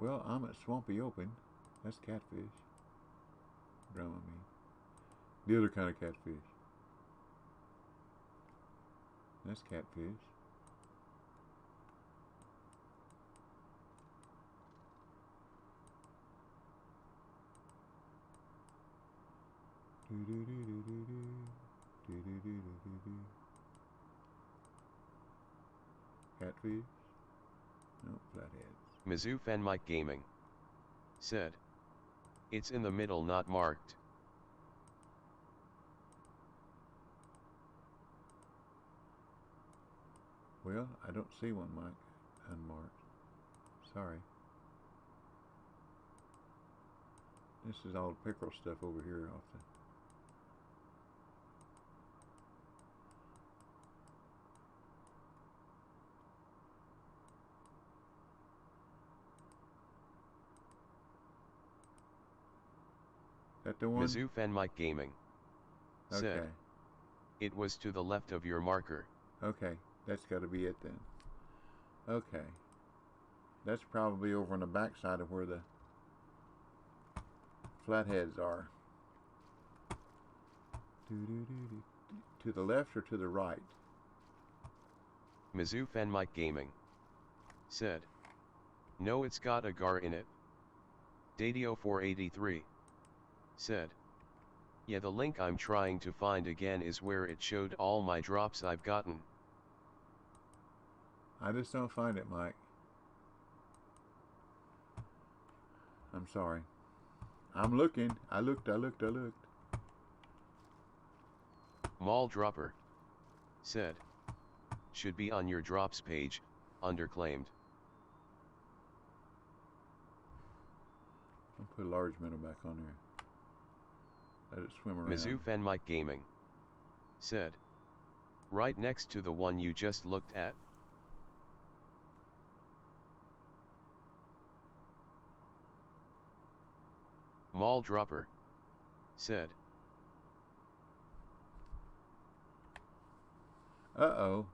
Well, I'm at Swampy Open. That's catfish. Drum, I mean. The other kind of catfish. That's catfish. Catfish? No, flatheads. Mizzou Fan Mike Gaming said, it's in the middle, not marked. Well, I don't see one, Mike, unmarked. Sorry. This is all pickerel stuff over here off the... That the one? Mizzou Fan Mike Gaming said, Okay. it was to the left of your marker. Okay, that's got to be it then. Okay. That's probably over on the back side of where the flatheads are. To the left or to the right? Mizzou Fan Mike Gaming said, no, it's got a gar in it. Dadio 483 said, yeah, the link I'm trying to find again is where it showed all my drops I've gotten. I just don't find it, Mike. I'm sorry. I'm looking. I looked. Mall Dropper said, should be on your drops page, underclaimed. I'll put a large minnow back on there. Let it swim around. Mizzou Fan Mike Gaming said, right next to the one you just looked at. Mall Dropper said, uh-oh.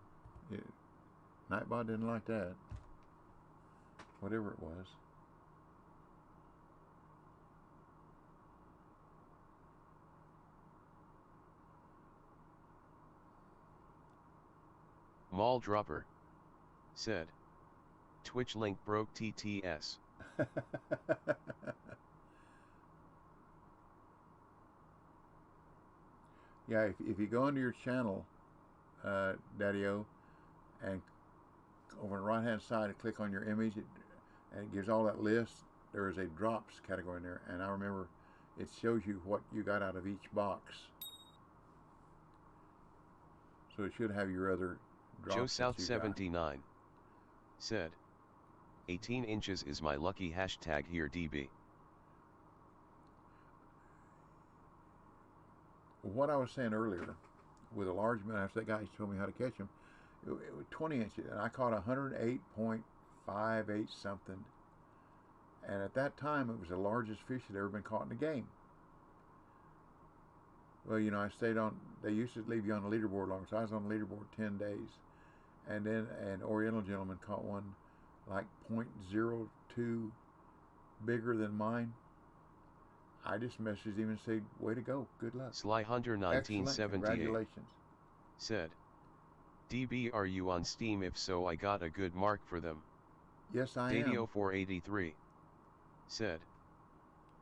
Nightbot didn't like that. Whatever it was. Mall Dropper said, Twitch link broke TTS. Yeah, if you go into your channel, Daddy-O, and over on the right hand side and click on your image, and it gives all that list. There is a drops category in there, and I remember it shows you what you got out of each box. So it should have your other drops. Joe South 79 said, 18 inches is my lucky hashtag here DB. What I was saying earlier, with a large minnow, after that guy told me how to catch them, it was 20 inches, and I caught 108.58 something. And at that time, it was the largest fish that had ever been caught in a game. Well, you know, I stayed on, they used to leave you on the leaderboard long, so I was on the leaderboard 10 days. And then an Oriental gentleman caught one like 0.02 bigger than mine. I just messaged him and said, way to go, good luck. Sly Hunter 1978 congratulations. Said, DB, are you on Steam? If so, I got a good mark for them. Yes, I am. Dadio 483 said,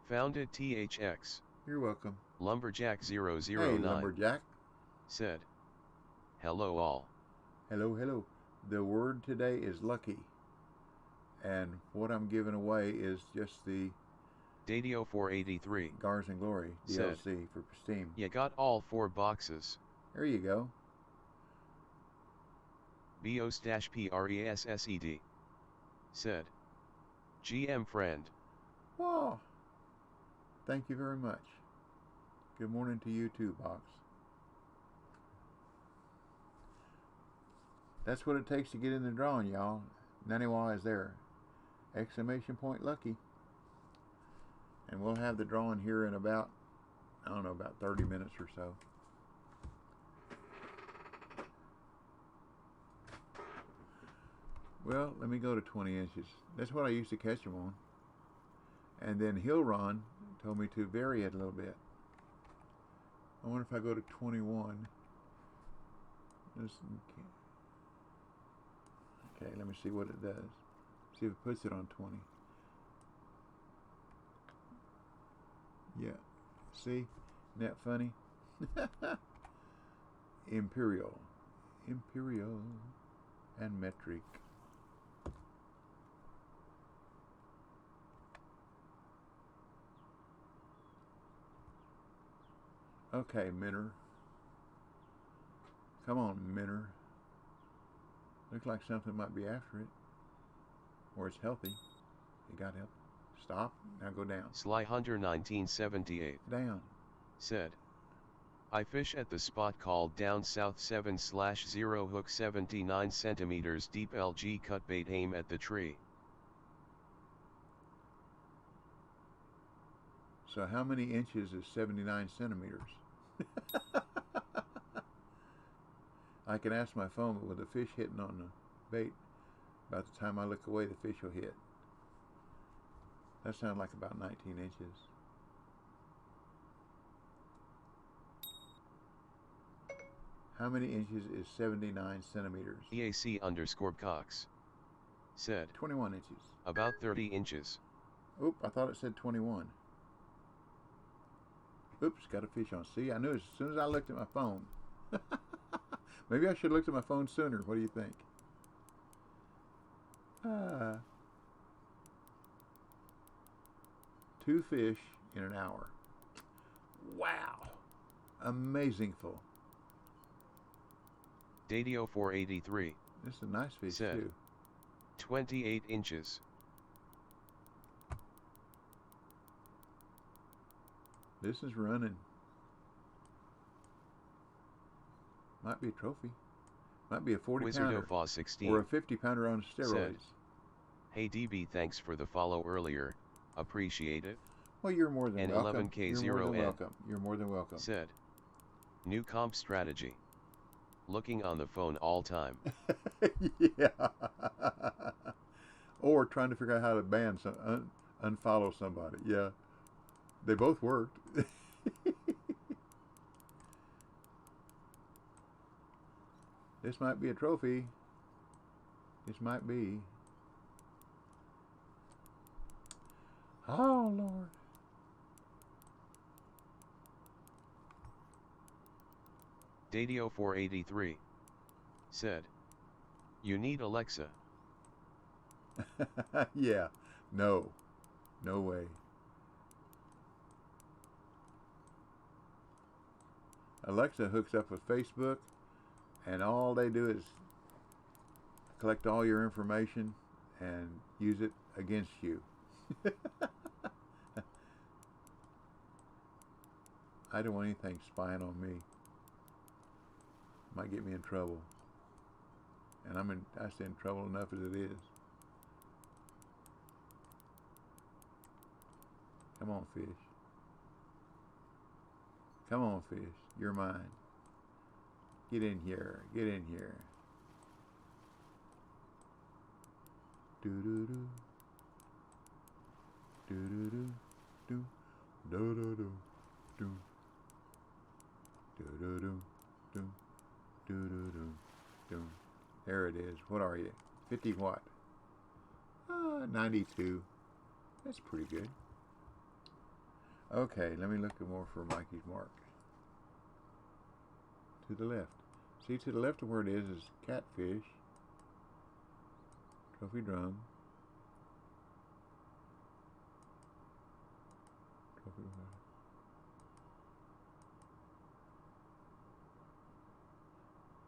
founded THX. You're welcome. Lumberjack 009 Hey, Lumberjack. said, hello all. Hello, hello. The word today is lucky. And what I'm giving away is just the Dadio 483 Gars and Glory DLC said, for Steam. You got all 4 boxes. There you go. Bios-Pressed said, GM friend. Wow. Thank you very much. Good morning to you too, Box. That's what it takes to get in the drawing, y'all. Naniwa is there. Exclamation point lucky. And we'll have the drawing here in about, I don't know, about 30 minutes or so. Well, let me go to 20 inches. That's what I used to catch them on. And then Hilron told me to vary it a little bit. I wonder if I go to 21. Okay, let me see what it does. See if it puts it on 20. Yeah. See? Isn't that funny? Imperial. Imperial and metric. Okay, Minner. Come on, Minner. Looks like something might be after it. Or it's healthy. It got help. Stop. Now go down. Sly Hunter 1978. Down. Said. I fish at the spot called down south 7/0 hook 79 centimeters deep LG cut bait aim at the tree. So how many inches is 79 centimeters? I can ask my phone, but with the fish hitting on the bait, about the time I look away, the fish will hit. That sounds like about 19 inches. How many inches is 79 centimeters? EAC_Cox. Said. 21 inches. About 30 inches. Oop, I thought it said 21. Oops, got a fish on. See, I knew as soon as I looked at my phone. Maybe I should have looked at my phone sooner. What do you think? Two fish in an hour. Wow. Amazingful. Dadio 483. This is a nice fish said, too. 28 inches. This is running. Might be a trophy. Might be a 40 pounder. Or a 50 pounder on steroids. Said, hey DB, thanks for the follow earlier. Appreciate it. Well, you're more than welcome. N11K0N. You're more than welcome. You're more than welcome. Said, new comp strategy. Looking on the phone all time. Yeah. Or trying to figure out how to ban unfollow somebody. Yeah. They both worked. This might be a trophy. This might be. Oh, Lord. Dadio 483. Said, you need Alexa. Yeah. No. No way. Alexa hooks up with Facebook, and all they do is collect all your information and use it against you. I don't want anything spying on me. Might get me in trouble. And I stay in trouble enough as it is. Come on, fish. Come on, fish. You're mine. Get in here. Get in here. Do-do-do. Do-do-do. Do. Do-do-do. Do. Do-do-do. Do. Do-do-do. Do. There it is. What are you? 50 what? 92. That's pretty good. Okay, let me look at more for Mikey's mark. To the left. See, to the left of where it is catfish. Trophy drum. Trophy drum.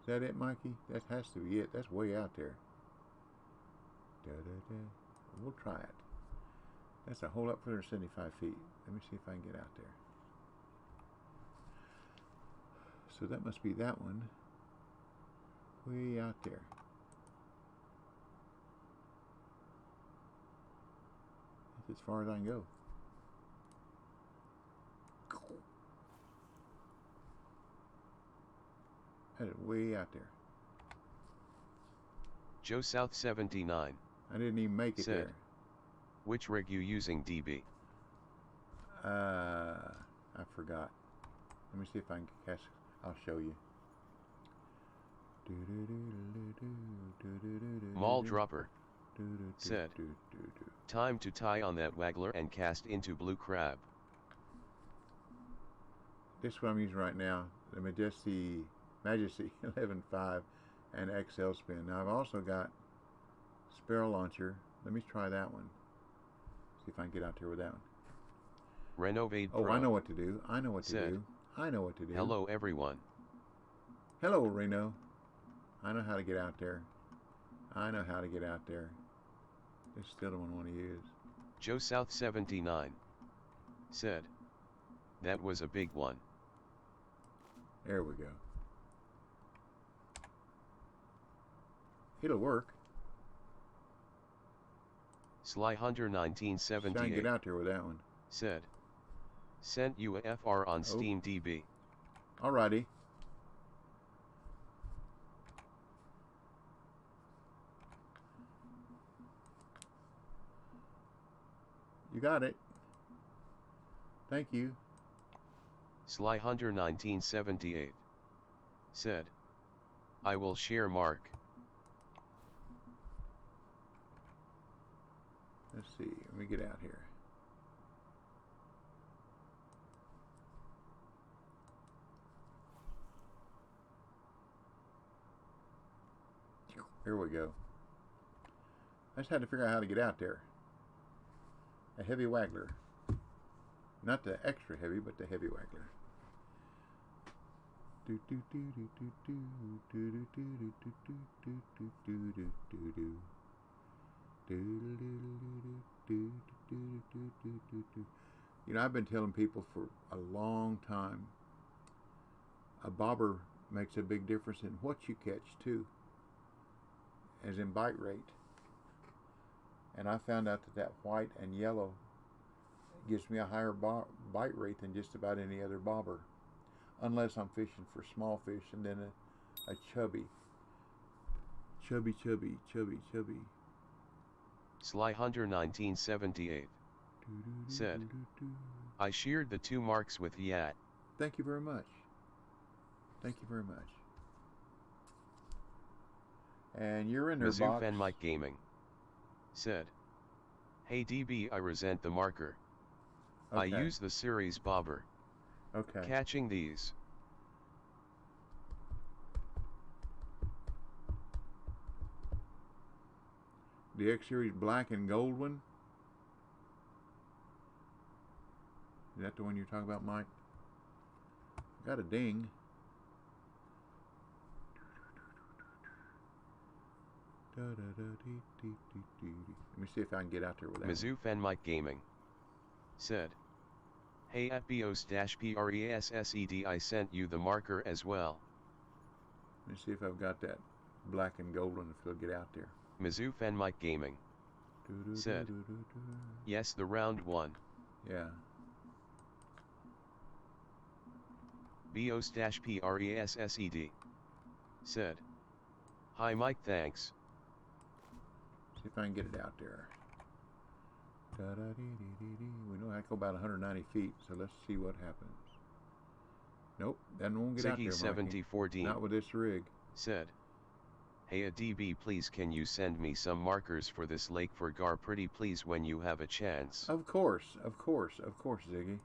Is that it, Mikey? That has to be it. That's way out there. Da-da-da. We'll try it. That's a whole lot further than 75 feet. Let me see if I can get out there. So that must be that one. Way out there. That's as far as I can go. That is way out there. Joe South 79. I didn't even make it said, there. Which rig you using, DB? I forgot. Let me see if I can catch. I'll show you. Mall Dropper said, time to tie on that waggler and cast into blue crab. This is what I'm using right now, the Majesty 11.5 and XL spin. Now I've also got Sparrow Launcher. Let me try that one. See if I can get out there with that one. Renovate Oh, Pro I know what to do. I know what to said, do. I know what to do. hello everyone. Hello, Reno. I know how to get out there. I know how to get out there. This still don't want to use. Joe South 79 said, that was a big one. There we go. It'll work. Sly Hunter Try and get 1978 out there with that one. said, sent you a FR on Steam DB. Alrighty. You got it. Thank you. Sly Hunter 1978 said, I will share Mark. Let's see. Let me get out here. Here we go. I just had to figure out how to get out there. A heavy waggler. Not the extra heavy, but the heavy waggler. You know, I've been telling people for a long time, a bobber makes a big difference in what you catch too, as in bite rate. And I found out that white and yellow gives me a higher bite rate than just about any other bobber, unless I'm fishing for small fish and then a chubby. Sly Hunter 1978 said, I sheared the 2 marks with Yat. Thank you very much. Thank you very much. And you're in there, Mizzou box. Fan Mike Gaming said, hey DB, I resent the marker. Okay. I use the series bobber. Okay. Catching these. The X Series black and gold one. Is that the one you're talking about, Mike? Got a ding. Let me see if I can get out there with that. Mizzou Fan Mike Gaming said, hey FBOS-PRESSED, I sent you the marker as well. Let me see if I've got that black and gold one, if it'll get out there. Mizzou Fan Mike Gaming said, yes, the round one. Yeah. BOS-PRESSED said, hi Mike, thanks. See if I can get it out there. We know I go about 190 feet, so let's see what happens. Nope, that won't get out there, Mikey. 7014 Not with this rig. said, hey a DB, please can you send me some markers for this lake for Gar pretty please when you have a chance. Of course, Ziggy.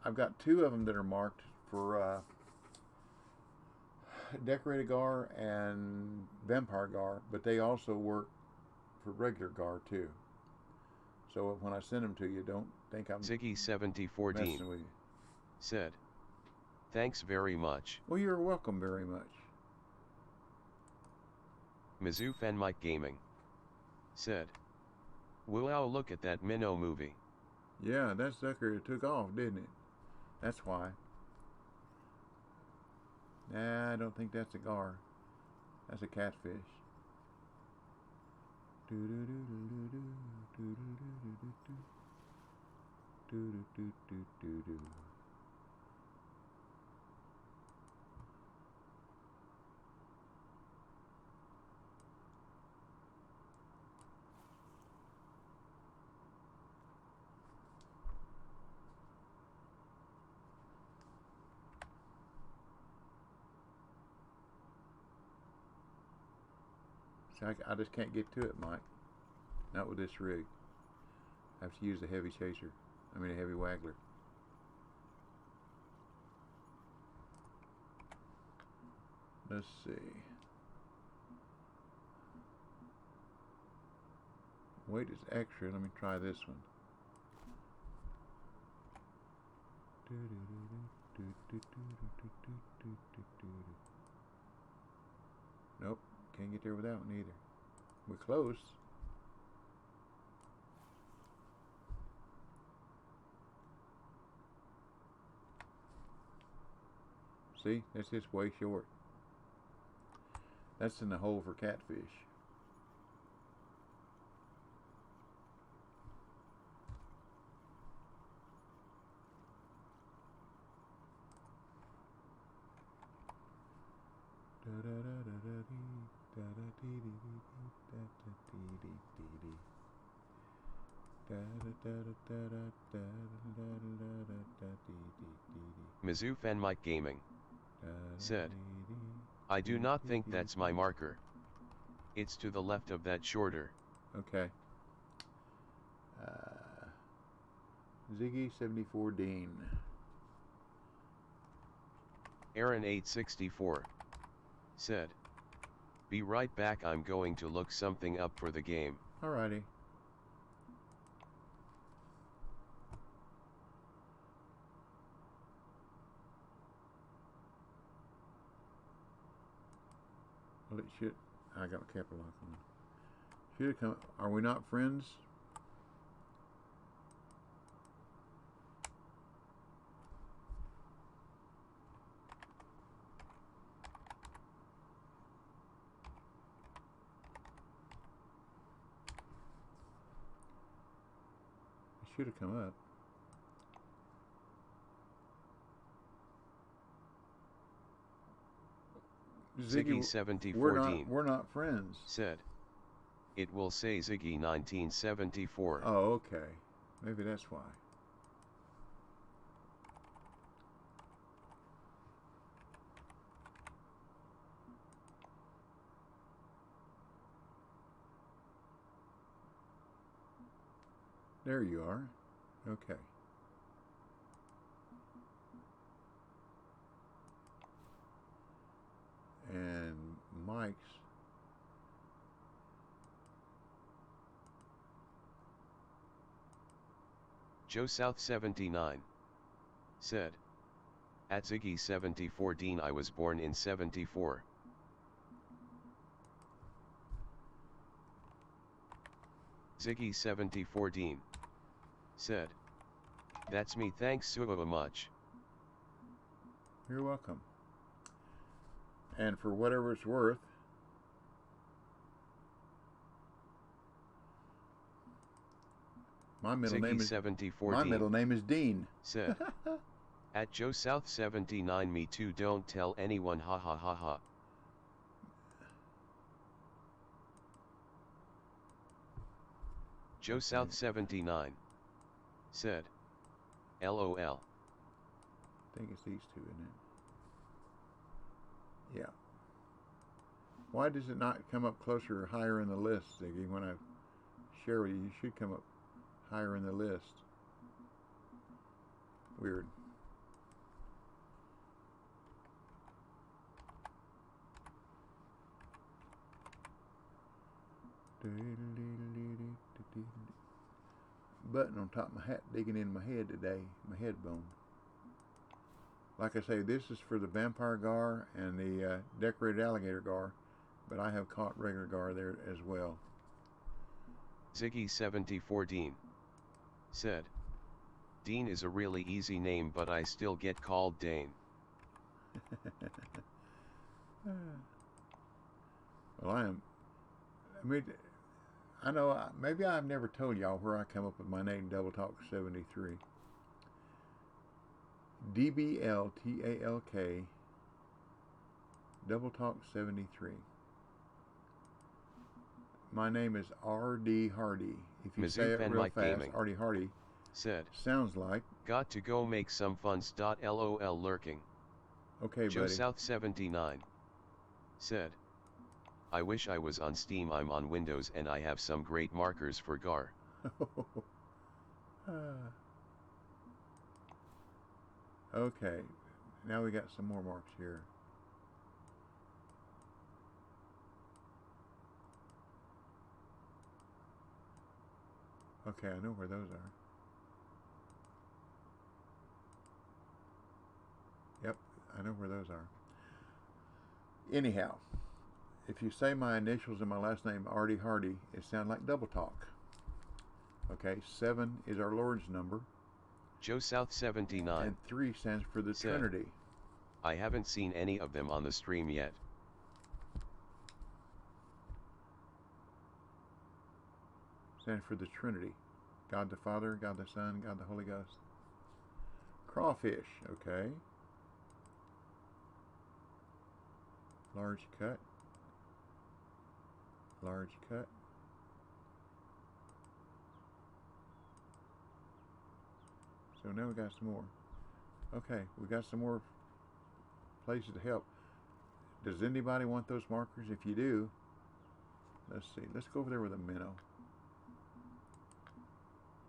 I've got 2 of them that are marked for decorated gar and vampire gar, but they also work for regular gar too. So when I send them to you, don't think I'm Ziggy messing 7014 with you. said, thanks very much. Well, you're welcome very much. Mizzou Fan Mike Gaming said, wow, look at that minnow movie. Yeah, that sucker took off, didn't it? That's why. Nah, I don't think that's a gar. That's a catfish. See, I just can't get to it, Mike. Not with this rig. I have to use a heavy chaser. I mean a heavy waggler. Let's see. Weight is extra. Let me try this one. Nope, can't get there with that one either. We're close. See, that's just way short. That's in the hole for catfish. Mizzou Fan Mike Gaming said, I do not think that's my marker. It's to the left of that shorter. Okay. Ziggy 74 Dean. Aaron 864 said, be right back, I'm going to look something up for the game. Alrighty. Well, it should. I got a capital lock on. Should have come. Are we not friends? It should have come up. Ziggy 7014 we're not friends. Said, it will say Ziggy 1974. Oh, okay. Maybe that's why. There you are. Okay. And Mike's Joe South 79 said, at Ziggy 74 Dean, I was born in 74. Ziggy 74 Dean said, that's me, thanks so much. You're welcome. And for whatever it's worth, my middle name is Dean. Said, at Joe South 79, me too, don't tell anyone, ha ha ha ha. Joe South 79 said, LOL. I think it's these two, isn't it? Yeah. Why does it not come up closer or higher in the list, Ziggy? When I share with you, you should come up higher in the list. Weird. Button on top of my hat digging in my head today, my head bone. Like I say, this is for the vampire gar and the decorated alligator gar, but I have caught regular gar there as well. Ziggy 74 Dean said, Dean is a really easy name, but I still get called Dane. Well, I mean, I know, maybe I've never told y'all where I come up with my name, Double Talk 73. DBLTALK, Double Talk 73. My name is R.D. Hardy. If you say it real fast, R.D. Hardy said, sounds like. Got to go make some funs. LOL lurking. Okay, Joe buddy. South 79 said, I wish I was on Steam. I'm on Windows and I have some great markers for Gar. Okay, now we got some more marks here. Okay, I know where those are. Yep, I know where those are. Anyhow, if you say my initials and my last name, Artie Hardy, it sounds like double talk. Okay, 7 is our Lord's number. Joe South 79. And 3 stands for the said, Trinity. I haven't seen any of them on the stream yet. Stands for the Trinity. God the Father, God the Son, God the Holy Ghost. Crawfish, okay. Large cut. Large cut. So now we got some more. Okay, we got some more places to help. Does anybody want those markers? If you do, let's see. Let's go over there with a minnow.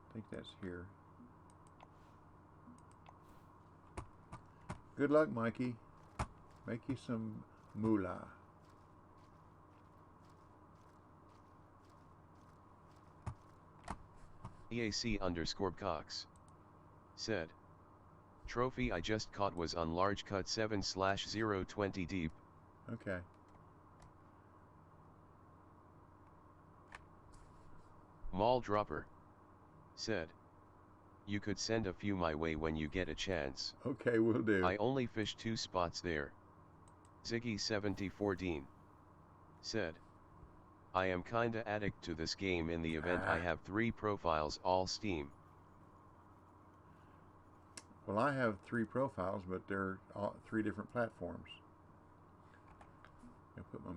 I think that's here. Good luck, Mikey. Make you some moolah. EAC_Cox said, trophy I just caught was on large cut 7/020 deep. Okay. Mall Dropper said, you could send a few my way when you get a chance. Okay, will do. I only fished 2 spots there. Ziggy7014 said, I am kinda addict to this game. In the event I have 3 profiles, all Steam. Well, I have 3 profiles, but they're all 3 different platforms. I'll put my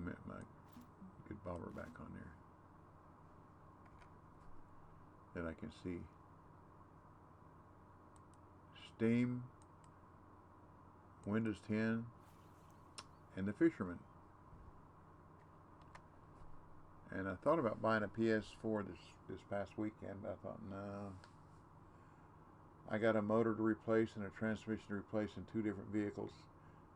good bobber back on there. Then I can see Steam, Windows 10, and the Fisherman. And I thought about buying a PS4 this past weekend, but I thought, no. I got a motor to replace and a transmission to replace in 2 different vehicles.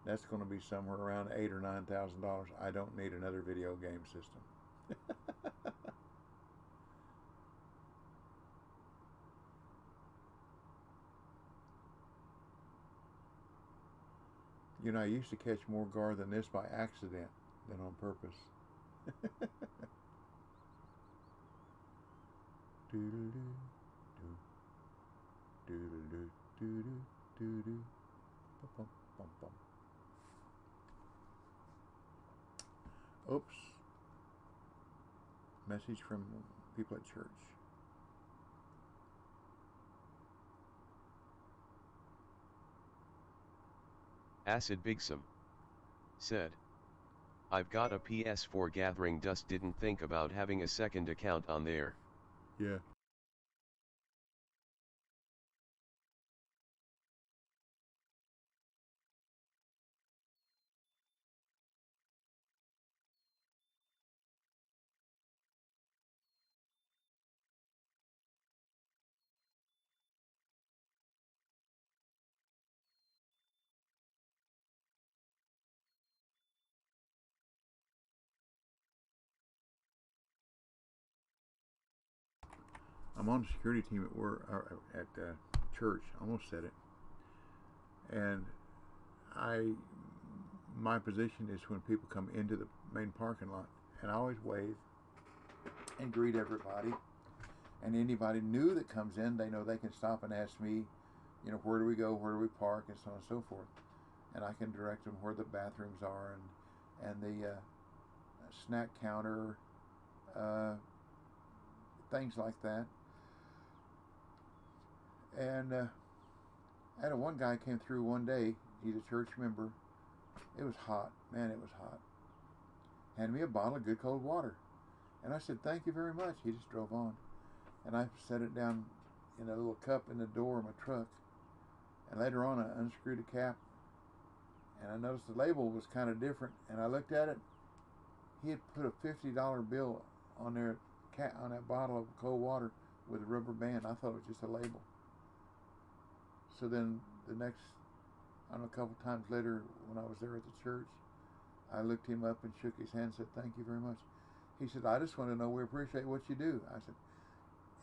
That's going to be somewhere around $8,000 or $9,000. I don't need another video game system. You know, I used to catch more gar than this by accident than on purpose. Oops. Message from people at church. Acid Bigsum said, I've got a PS4 gathering dust. Didn't think about having a second account on there. Yeah. I'm on the security team at work, or at church. Almost said it. And my position is when people come into the main parking lot, and I always wave and greet everybody. And anybody new that comes in, they know they can stop and ask me, you know, where do we go, where do we park, and so on and so forth. And I can direct them where the bathrooms are and the snack counter, things like that. And I had one guy came through one day. He's a church member. It was hot. Man, it was hot. Handed me a bottle of good cold water. And I said, thank you very much. He just drove on. And I set it down in a little cup in the door of my truck. And later on, I unscrewed the cap. And I noticed the label was kind of different. And I looked at it. he had put a $50 bill on there, on that bottle of cold water with a rubber band. I thought it was just a label. So then the next, I don't know, a couple times later when I was there at the church, I looked him up and shook his hand and said, "Thank you very much." He said, "I just want to know we appreciate what you do." I said,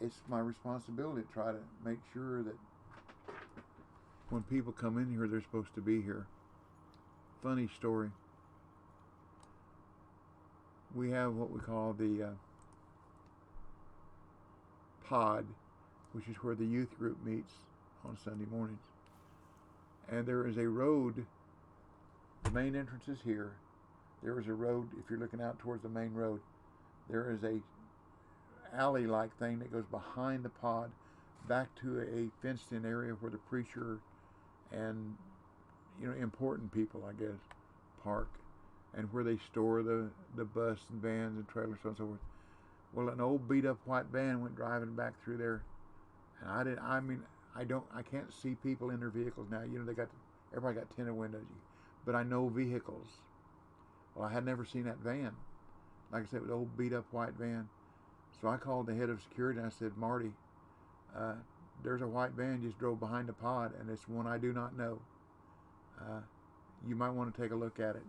"It's my responsibility to try to make sure that when people come in here, they're supposed to be here." Funny story. We have what we call the pod, which is where the youth group meets on Sunday mornings. And there is a road. The main entrance is here. There is a road, if you're looking out towards the main road, there is a alley-like thing that goes behind the pod back to a fenced-in area where the preacher and, important people, I guess, park, and where they store the bus and vans and trailers, so on and so forth. Well, an old beat-up white van went driving back through there, and I can't see people in their vehicles now. Everybody got tinted windows, but I know vehicles. Well, I had never seen that van. Like I said, it was an old beat-up white van. So I called the head of security and I said, "Marty, there's a white van just drove behind the pod, and it's one I do not know. You might want to take a look at it."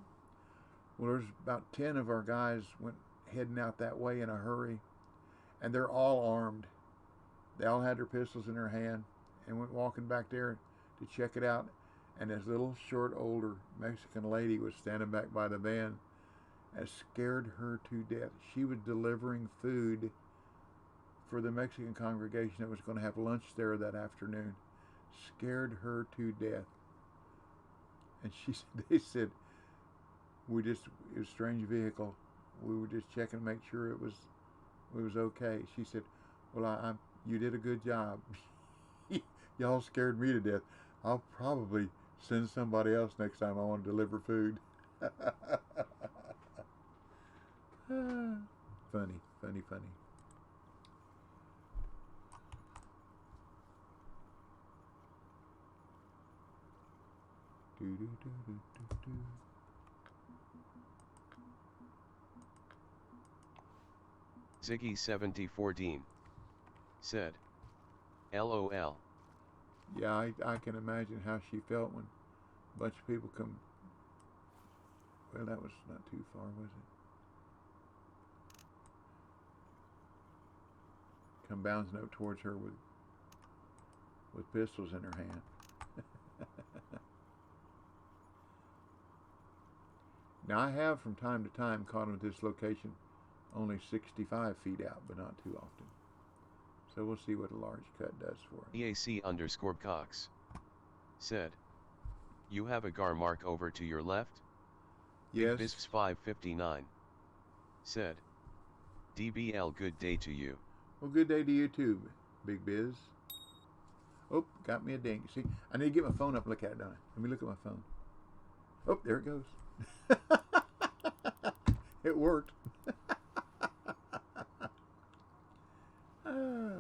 Well, there's about 10 of our guys went heading out that way in a hurry, and they're all armed. They all had their pistols in their hand and went walking back there to check it out. And this little short, older Mexican lady was standing back by the van, and scared her to death. She was delivering food for the Mexican congregation that was going to have lunch there that afternoon. Scared her to death. And they said, it was a strange vehicle. We were just checking to make sure it was okay. She said, "Well, you did a good job. Y'all scared me to death. I'll probably send somebody else next time I want to deliver food." Funny. Ziggy7014 said, "LOL." Yeah, I can imagine how she felt when a bunch of people come. Well, that was not too far, was it? Come bouncing up towards her with pistols in her hand. Now, I have from time to time caught them at this location only 65 feet out, but not too often. So we'll see what a large cut does for them. EAC_Cox said, "You have a Gar mark over to your left?" Yes. Big Bisps 559 said, "DBL, good day to you." Well, good day to you too, Big Biz. Oh, got me a ding. See, I need to get my phone up and look at it, don't I? Let me look at my phone. Oh, there it goes. It worked.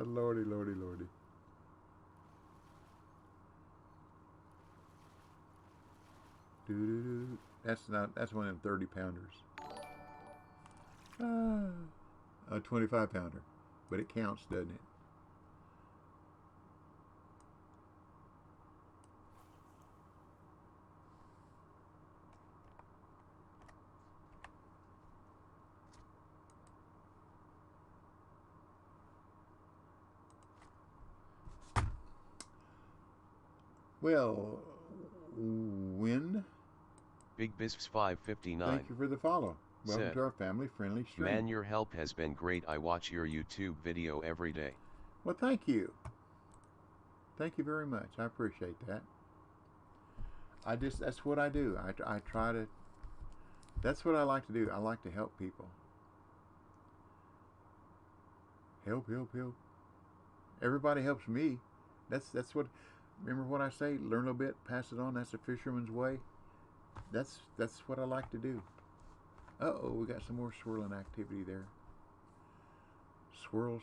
Lordy. That's one of them 30-pounders. A 25-pounder. But it counts, doesn't it? Well, when? Big Bisps 559. Thank you for the follow. Welcome said, to our family-friendly stream. "Man, your help has been great. I watch your YouTube video every day." Well, thank you. Thank you very much. I appreciate that. That's what I do. I try to, that's what I like to do. I like to help people. Help. Everybody helps me. That's what, remember what I say? Learn a little bit, pass it on. That's the fisherman's way. That's what I like to do. Uh-oh, we got some more swirling activity there. Swirl.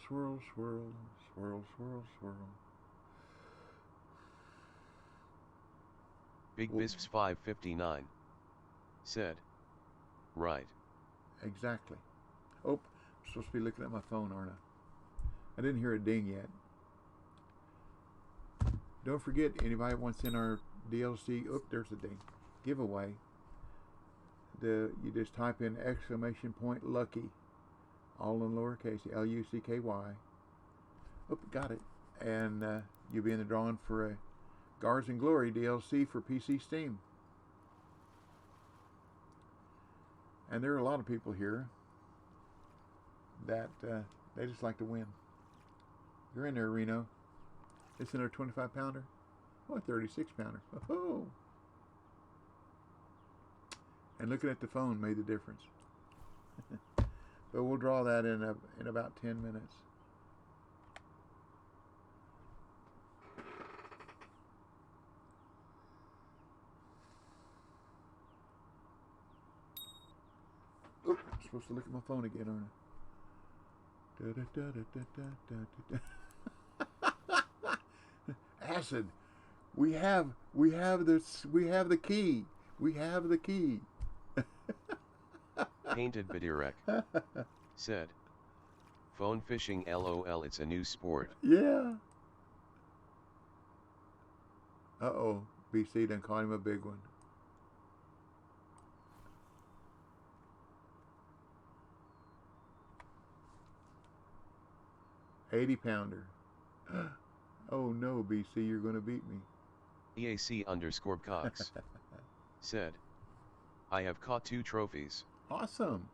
Big Bisps 559 said, "Right. Exactly. Oh, I'm supposed to be looking at my phone, aren't I? I didn't hear a ding yet. Don't forget, anybody wants in our DLC, oh, there's a ding, giveaway. You just type in !lucky, all in lowercase, Lucky. Oh, got it. And you'll be in the drawing for a Gars and Glory DLC for PC Steam. And there are a lot of people here that they just like to win. You're in there, Reno. It's in our 25-pounder. Oh, a 36-pounder. Oh. And looking at the phone made the difference. But we'll draw that in about 10 minutes. Oh, I'm supposed to look at my phone again, aren't I? Acid. We have the key. We have the key. Painted Badirek said, phone phishing LOL, it's a new sport. Yeah. Uh-oh, BC done caught him a big one. $80-pounder. Oh no, BC, you're gonna beat me. EAC_Cox said, I have caught 2 trophies. Awesome.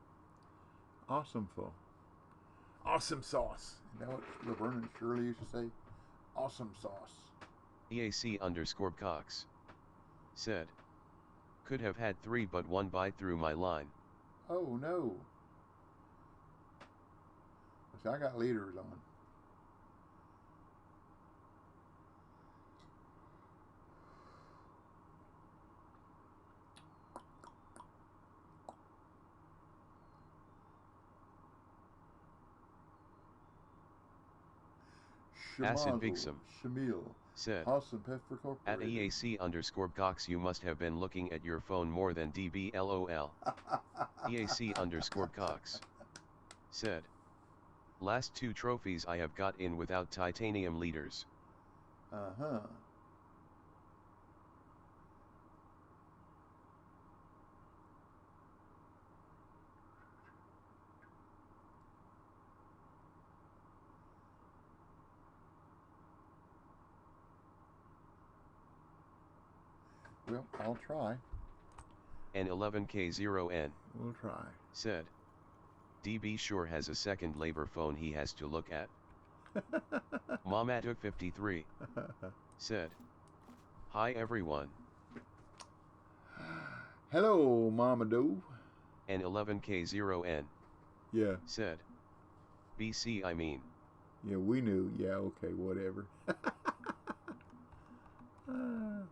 Awesomeful. Awesome sauce. You know what Laverne and Shirley used to say? Awesome sauce. EAC_Cox said, could have had 3 but 1 bite through my line. Oh no. See, I got leaders on. Acid Bigsum Shamil said, awesome Pepper at EAC_Cox, you must have been looking at your phone more than DB LOL. EAC_Cox said, last 2 trophies I have got in without titanium leaders. Uh-huh. Well, I'll try. N11K0N We'll try. said, DB sure has a second labor phone he has to look at. Mamatuk53 said, hi everyone. Hello, Mama Do. N11K0N Yeah. said, BC I mean. Yeah, we knew. Yeah, okay, whatever.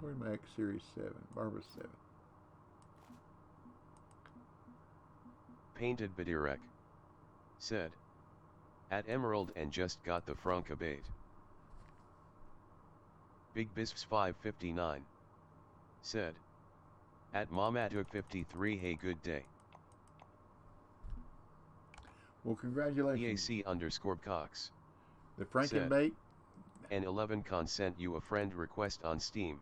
Where's my X Series 7? Barbara 7. Painted Badirek said, at Emerald and just got the Franca bait. Big Bisps 559 said, at Mamatuk53 hey good day. Well, congratulations. EAC_Cox. The Frankenbait. N11Con sent you a friend request on Steam.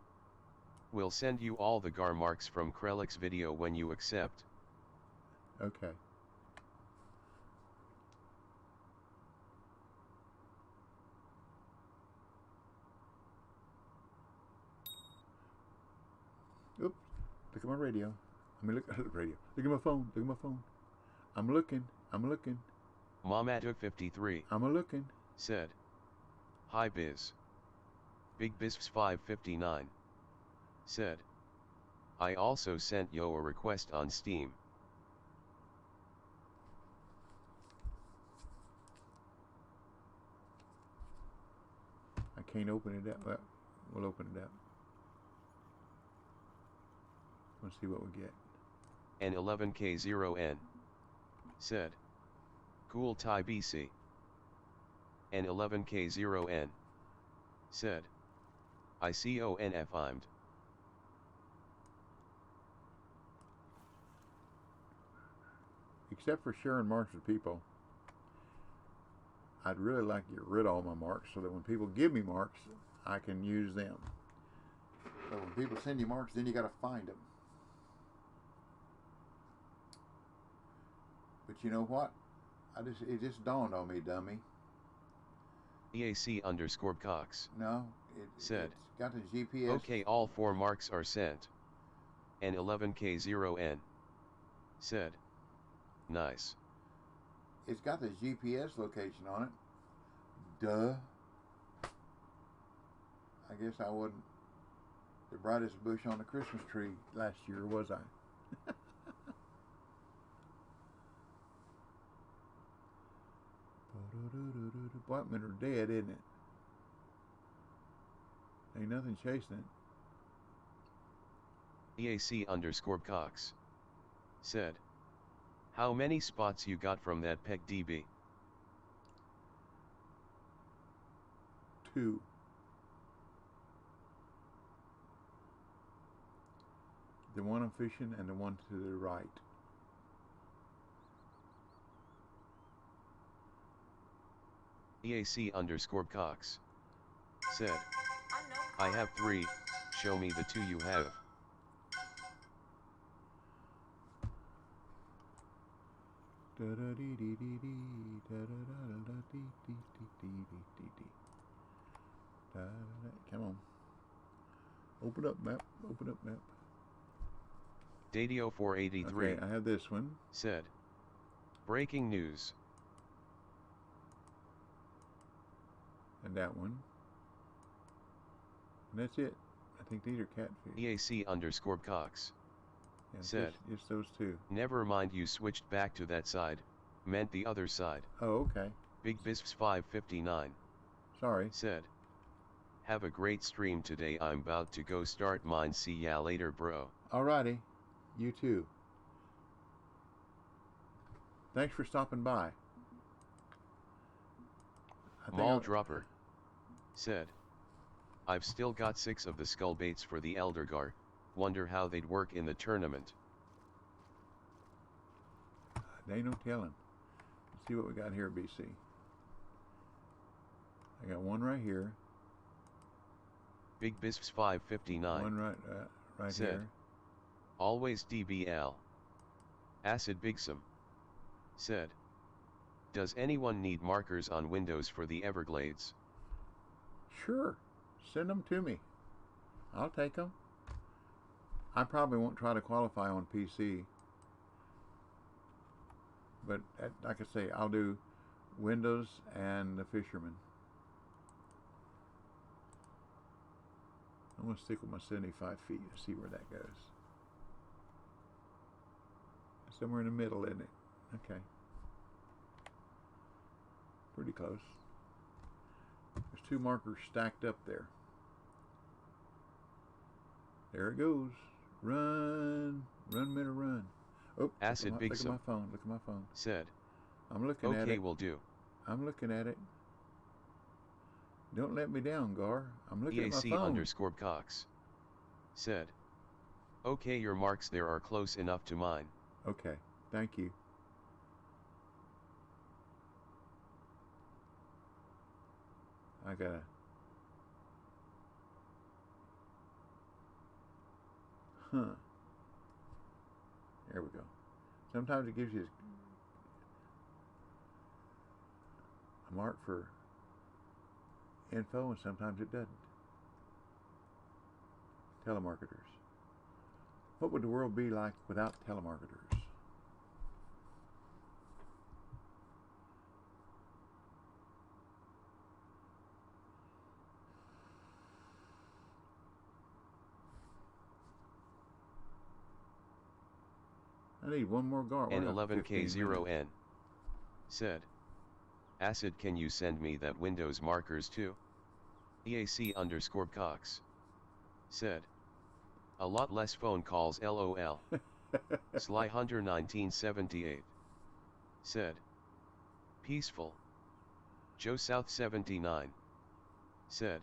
We'll send you all the Gar marks from Krelix video when you accept. Okay. Oops. Look at my radio. I mean, look at the radio. Look at my phone. Look at my phone. I'm looking. I'm looking. Mamatuk53 I'm a looking. said, hi Biz. Big Bisps 559 said, I also sent yo a request on Steam. I can't open it up. Well, we'll open it up. Let's see what we get. N11K0N said, cool Thai BC. N11K0N said, ICONF-IM'd. except for sharing marks with people. I'd really like to get rid of all my marks so that when people give me marks, I can use them. But when people send you marks, then you got to find them. But you know what? It just dawned on me, dummy. EAC_Cox. No, said. It's got the GPS. Okay, all 4 marks are sent. N11K0N. Said. Nice. It's got the GPS location on it. Duh. I guess I wasn't the brightest bush on the Christmas tree last year, was I? Blackmen are dead, isn't it? Ain't nothing chasing it. EAC_Cox. Said. How many spots you got from that peg DB? 2. The one I'm fishing and the one to the right. EAC_Cox. Said. I have 3, show me the 2 you have. Come on. Open up map. Open up map. Dadio 483. Okay, I have this one. Said. Breaking news. And that one. And that's it. I think these are catfish. EAC_Cox. Yeah, said. Just those 2. Never mind, you switched back to that side. Meant the other side. Oh, okay. Big Bisps 559. Sorry. Said. Have a great stream today. I'm about to go start mine. See ya later, bro. Alrighty. You too. Thanks for stopping by. Mall Dropper. Said. I've still got 6 of the skull baits for the Elder Gar. Wonder how they'd work in the tournament. They ain't no telling. Let's see what we got here, BC. I got one right here. Big Bisps 559. One right said, here. Always DBL. Acid Bigsum. Said. Does anyone need markers on windows for the Everglades? Sure. Send them to me. I'll take them. I probably won't try to qualify on PC. But like I say, I'll do windows and the fisherman. I'm going to stick with my 75 feet and see where that goes. Somewhere in the middle, isn't it? Okay. Pretty close. There's 2 markers stacked up there. There it goes. Run. Run, minute, run. Oh, Acid look at my phone. Look at my phone. Said. I'm looking at it. Okay, will do. I'm looking at it. Don't let me down, Gar. I'm looking at my phone. EAC_Cox. Said. Okay, your marks there are close enough to mine. Okay, thank you. I gotta. There we go. Sometimes it gives you a mark for info and sometimes it doesn't. Telemarketers. What would the world be like without telemarketers? I need one more guard. N11K0N. Said. Acid, can you send me that Windows markers too? EAC_Cox. Said. A lot less phone calls, LOL. Sly Hunter 1978. Said. Peaceful. Joe South 79. Said.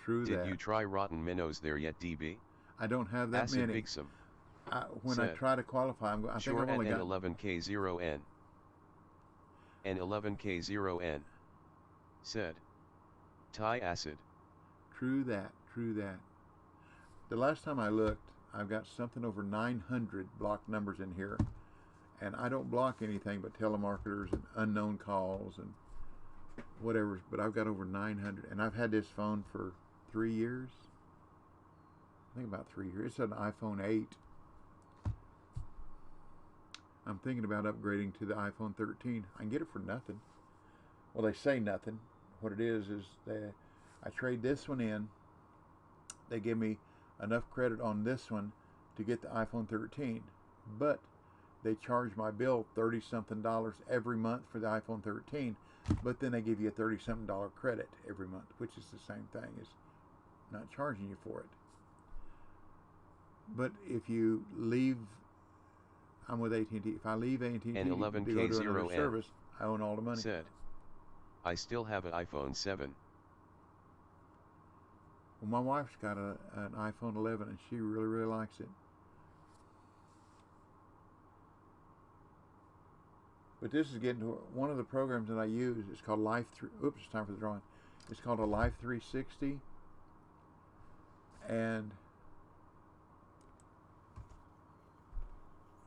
True that. Did you try rotten minnows there yet, DB? I don't have that Acid many. Bigsum. When I said, try to qualify, I think sure I've at only got N11K0N. N11K0N. Said, Thai acid. True that. True that. The last time I looked, I've got something over 900 blocked numbers in here, and I don't block anything but telemarketers and unknown calls and whatever. But I've got over 900, and I've had this phone for 3 years. I think about 3 years. It's an iPhone 8. I'm thinking about upgrading to the iPhone 13. I can get it for nothing. Well, they say nothing. What it is I trade this one in. They give me enough credit on this one to get the iPhone 13, but they charge my bill $30-something every month for the iPhone 13, but then they give you a $30-something credit every month, which is the same thing as not charging you for it. But if you leave, I'm with AT&T. If I leave AT&T to go to another service, I own all the money. Said, I still have an iPhone 7. Well, my wife's got an iPhone 11, and she really, really likes it. But this is getting to one of the programs that I use. It's called Oops, it's time for the drawing. It's called a Life 360, and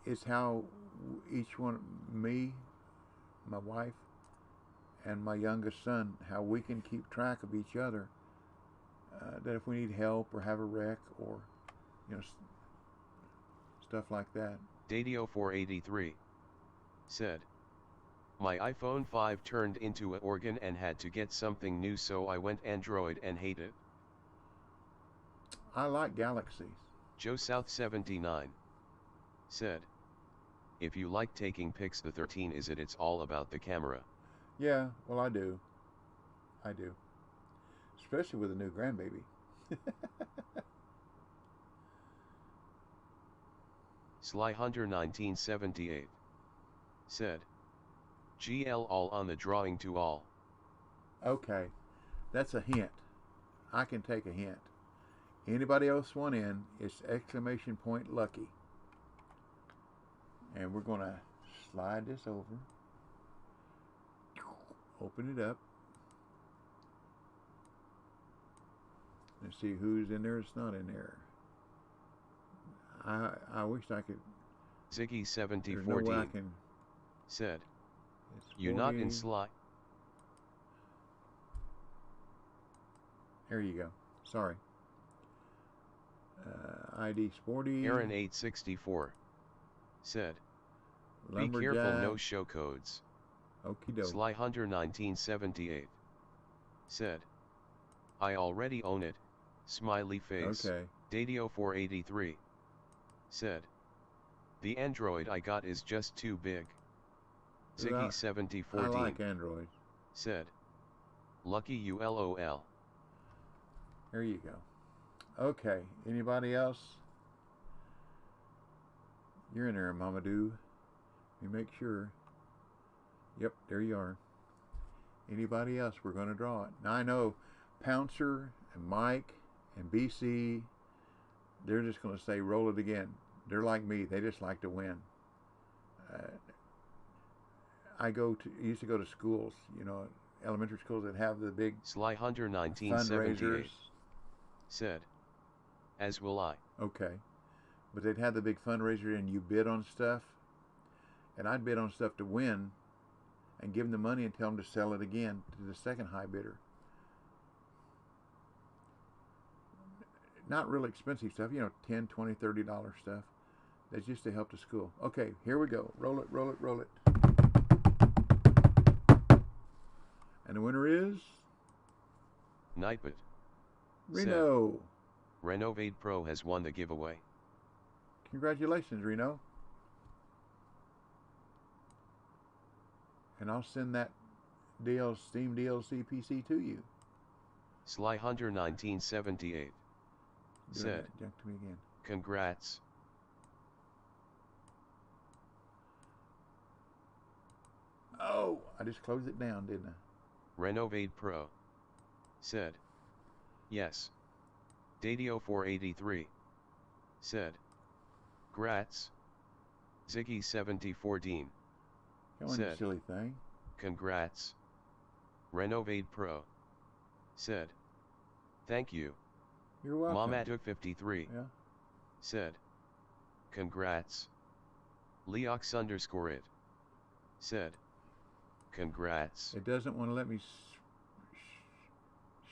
it's how each one, me, my wife, and my youngest son, how we can keep track of each other. That if we need help or have a wreck or, stuff like that. Dadio 483 said, my iPhone 5 turned into an organ and had to get something new, so I went Android and hate it. I like Galaxies. Joe South 79 said, if you like taking pics, the 13 is it. It's all about the camera. Yeah, well, I do. Especially with a new grandbaby. Sly Hunter 1978 said, GL all on the drawing to all. Okay, that's a hint. I can take a hint. Anybody else want in, it's exclamation point lucky. And we're going to slide this over. Open it up. And see who's in there. It's not in there. I wish I could. Ziggy 7014 no said, you not in Sly. There you go. Sorry. ID Sporty. Aaron 864 said, Lumberjack. Be careful, no show codes. Okie doke. Sly Hunter 1978 said, I already own it. Smiley face. Okay. Dadio 483 said, the Android I got is just too big. Ziggy 7014 I like Android. said, lucky you LOL. There you go. Okay, anybody else? You're in there, Mamadou. Let me make sure. Yep, there you are. Anybody else? We're going to draw it. Now I know Pouncer and Mike and BC, they're just going to say roll it again. They're like me. They just like to win. I used to go to schools, elementary schools that have the big Sly Hunter 1978 fundraisers. Said, as will I. Okay. But they'd have the big fundraiser and you bid on stuff. And I'd bid on stuff to win and give them the money and tell them to sell it again to the second high bidder. Not really expensive stuff, $10, $20, $30 stuff. That's just to help the school. Okay, here we go. Roll it, roll it, roll it. And the winner is? Nightbot. Reno. Said, Renovate Pro has won the giveaway. Congratulations, Reno. And I'll send that Steam DLC PC to you. Sly Hunter 1978 said, junk to me again. Congrats. Oh, I just closed it down, didn't I? Renovate Pro said, yes. Dadio 483 said, Grats. Ziggy74 Come on, you said, silly thing. congrats. Renovate Pro said, thank you. You're welcome. Momatuk53 Yeah. said, congrats. Leox_it said, congrats. It doesn't want to let me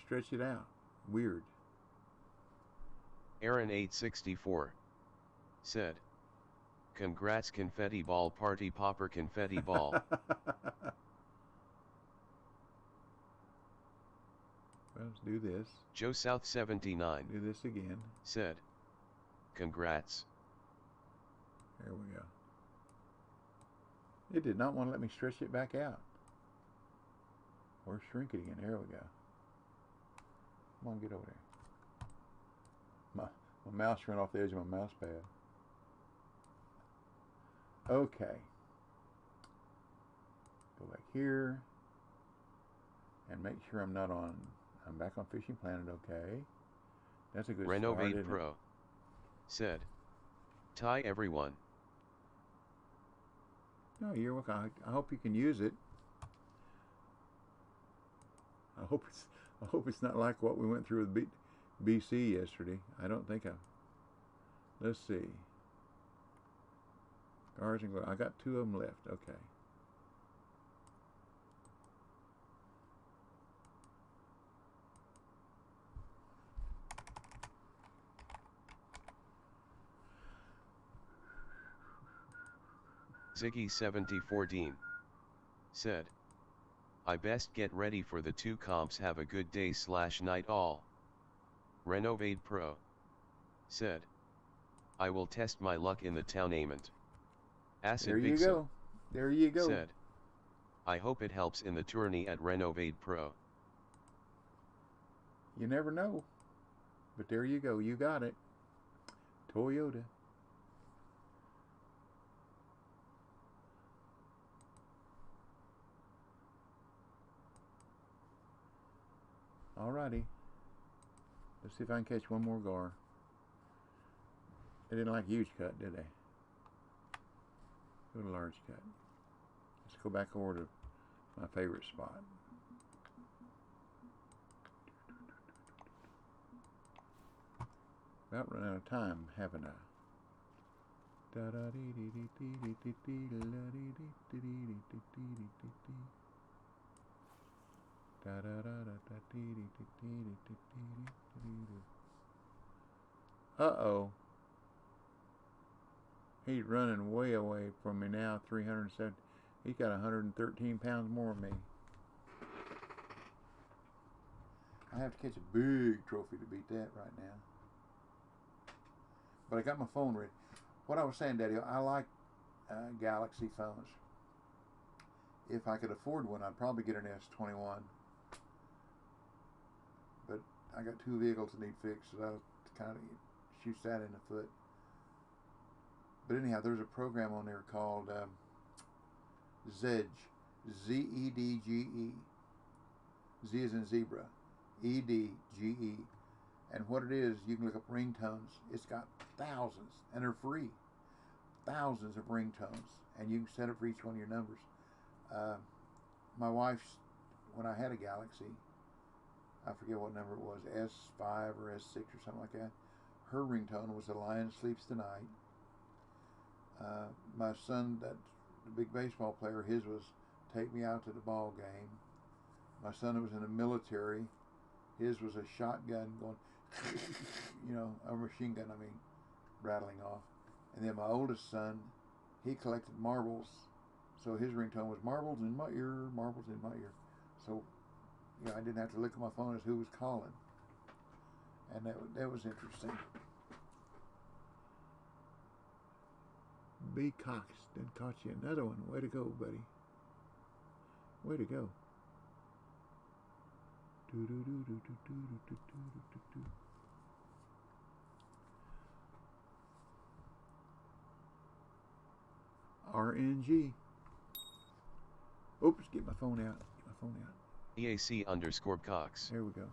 stretch it out. Weird. Aaron864 said, congrats confetti ball party popper confetti ball. Well, let's do this. Joe South 79 Do this again. said, congrats. There we go. It did not want to let me stretch it back out. Or shrink it again. There we go. Come on, get over there. My mouse ran off the edge of my mouse pad. Okay. Go back here. And make sure I'm not on. I'm back on Fishing Planet, okay. That's a good Renovate start, Pro said, tie everyone. No, you're welcome. I hope you can use it. I hope it's not like what we went through with BC yesterday. I don't think let's see. Gars and Gars. I got 2 of them left. Okay. Ziggy74 said, I best get ready for the 2 comps. Have a good day / night all. Renovate Pro said, I will test my luck in the tournament. Acid There you Bigson go. There you go. said, I hope it helps in the tourney at Renovate Pro. You never know. But there you go. You got it. Toyota. Alrighty. Let's see if I can catch one more gar. They didn't like huge cut, did they? Go to large cut. Let's go back over to my favorite spot. About running out of time, haven't I? Uh-oh. He's running way away from me now, 307. He's got 113 pounds more than me. I have to catch a big trophy to beat that right now. But I got my phone ready. What I was saying, Daddy, I like Galaxy phones. If I could afford one, I'd probably get an S21. But I got 2 vehicles that need fixed, so that'll kind of shoot that in the foot. But anyhow, there's a program on there called Zedge, Z-E-D-G-E. Z is in zebra, E-D-G-E. And what it is, you can look up ringtones. It's got thousands, and they're free. Thousands of ringtones, and you can set it for each one of your numbers. My wife's, when I had a Galaxy, I forget what number it was, S5 or S6 or something like that. Her ringtone was "The Lion Sleeps Tonight." My son, the big baseball player, his was "Take Me Out to the Ball Game." My son, who was in the military, his was a shotgun going, a machine gun, rattling off. And then my oldest son, he collected marbles, so his ringtone was "Marbles in my ear, marbles in my ear." So, I didn't have to look at my phone as who was calling. And that was interesting. B. Cox then caught you another one. Way to go, buddy. Way to go. RNG. Oops, get my phone out. EAC_Cox. There we go.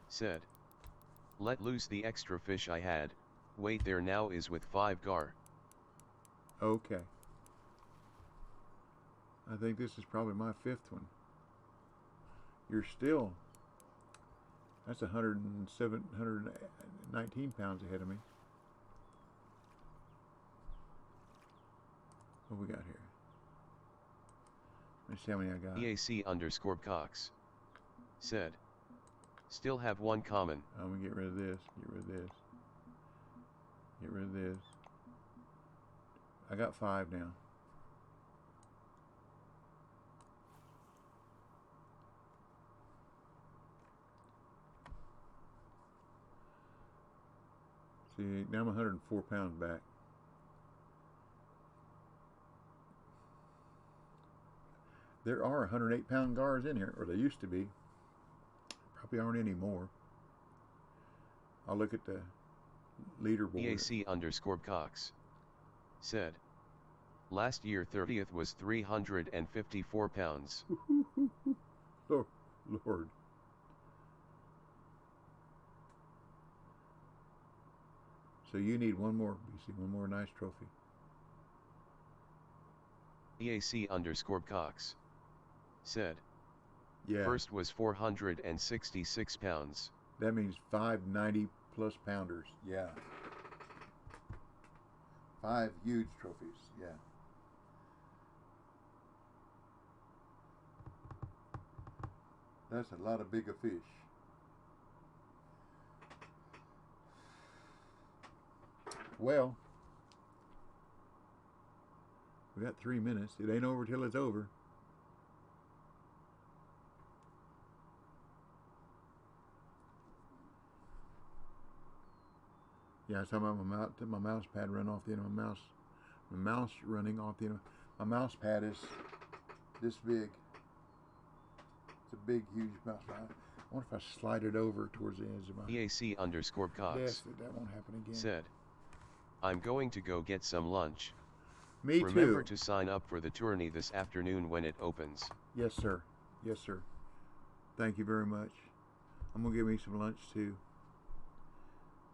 Said, let loose the extra fish I had. Wait, there now is with 5 gar. Okay. I think this is probably my fifth one. You're still, that's 107, 119 pounds ahead of me. What we got here? Let's see how many I got. EAC_Cox said, still have one common. I'm gonna get rid of this, get rid of this, get rid of this. I got 5 now. See, now I'm 104 pounds back. There are 108-pound Gars in here, or they used to be. Probably aren't anymore. I'll look at the leaderboard. EAC_Cox said, last year 30th was 354 pounds. Lord. So you need one more, BC, one more nice trophy. EAC_Cox said, yeah. First was 466 pounds. That means 5 90-plus pounders. Yeah. 5 huge trophies. Yeah. That's a lot of bigger fish. Well, we got 3 minutes. It ain't over till it's over. Yeah, I saw my mouse pad run off the end of my mouse. My mouse running off the end of my mouse pad is this big. It's a big, huge mouse pad. I wonder if I slide it over towards the edge of my EAC_Cox desk, that won't happen again. said, I'm going to go get some lunch. Me too. Remember to sign up for the tourney this afternoon when it opens. Yes, sir. Yes, sir. Thank you very much. I'm going to get me some lunch too.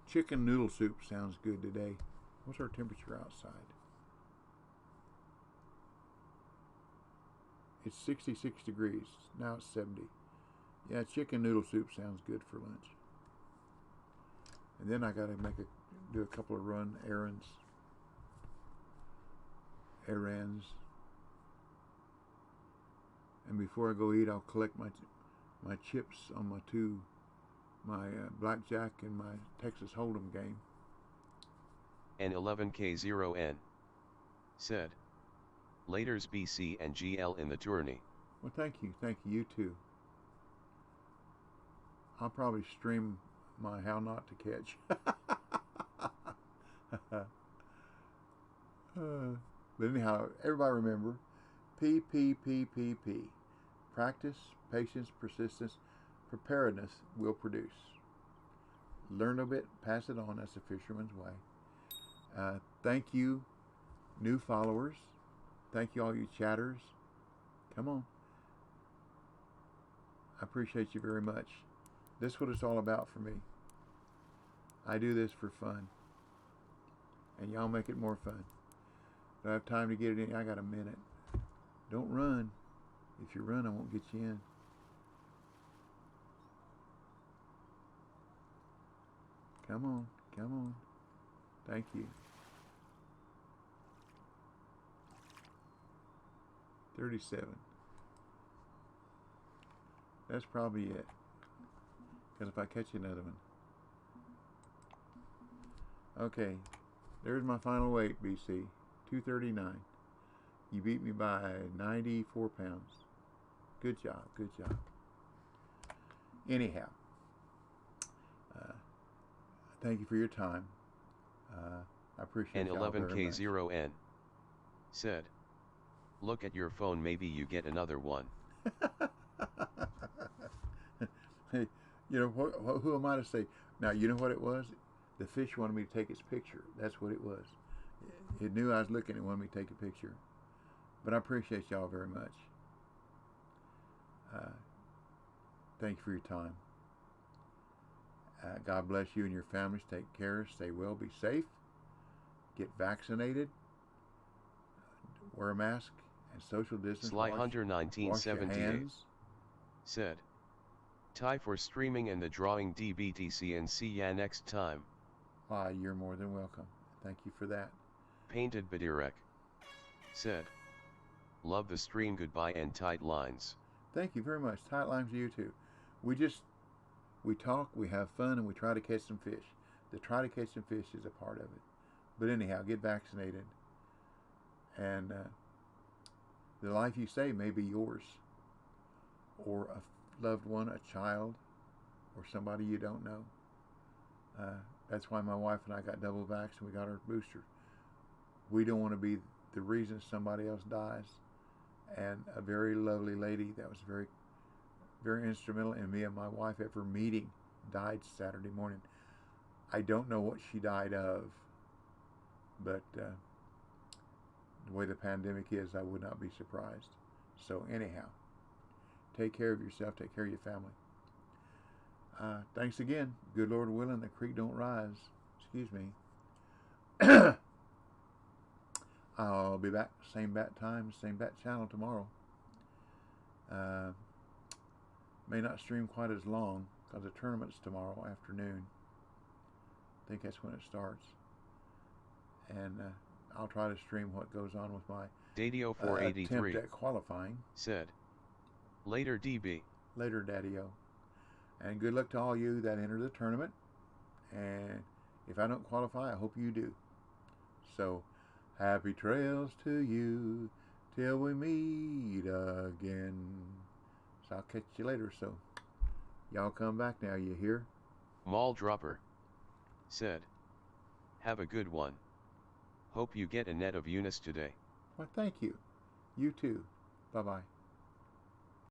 Chicken noodle soup sounds good today. What's our temperature outside? It's 66 degrees. Now it's 70. Yeah, chicken noodle soup sounds good for lunch. And then I got to do a couple of errands. And before I go eat, I'll collect my chips on my blackjack and my Texas Hold'em game. N11K0N said, Laters BC and GL in the tourney. Well, thank you. You too. I'll probably stream my How Not to Catch. But anyhow, everybody remember, PPPPP. Practice, patience, persistence, preparedness will produce. Learn a bit, pass it on. That's the fisherman's way. Thank you, new followers. Thank you, all you chatters. Come on. I appreciate you very much. This is what it's all about for me. I do this for fun. And y'all make it more fun. Do I have time to get it in? I got a minute. Don't run. If you run, I won't get you in. Come on. Come on. Thank you. 37. That's probably it. Because if I catch another one. Okay. There's my final weight, BC. 239. You beat me by 94 pounds. Good job. Good job. Anyhow. Thank you for your time. I appreciate it. N11K0N said, look at your phone, maybe you get another one. Hey, you know, who am I to say? Now, you know what it was? The fish wanted me to take its picture. That's what it was. It knew I was looking and wanted me to take a picture. But I appreciate y'all very much. Thank you for your time. God bless you and your families. Take care. Stay well. Be safe. Get vaccinated. Wear a mask and social distance. Sly Hunter Wash your 1978 hands. said, "Tie for streaming and the drawing DBTC and see ya next time." Why, you're more than welcome. Thank you for that. Painted Badirek said, "Love the stream, goodbye and tight lines." Thank you very much. Tight lines to you too. We talk, we have fun, and we try to catch some fish. The try to catch some fish is a part of it. But anyhow, get vaccinated. And the life you save may be yours, or a loved one, a child, or somebody you don't know. That's why my wife and I got double vaxxed and we got our booster. We don't want to be the reason somebody else dies. And a very lovely lady that was very, very instrumental in me and my wife ever meeting died Saturday morning. I don't know what she died of, but the way the pandemic is, I would not be surprised. So anyhow, take care of yourself, take care of your family. Thanks again. Good Lord willing, the creek don't rise. Excuse me. I'll be back, same bat time, same bat channel tomorrow. May not stream quite as long because the tournament's tomorrow afternoon. I think that's when it starts. And I'll try to stream what goes on with my Dadio 483 attempt at qualifying. said, "Later DB." Later, Daddy-O. And good luck to all you that enter the tournament. And if I don't qualify, I hope you do. So, happy trails to you till we meet again. So I'll catch you later. So, y'all come back now, you hear? Mall Dropper said, "Have a good one. Hope you get a net of Eunice today." Well, thank you. You too. Bye-bye.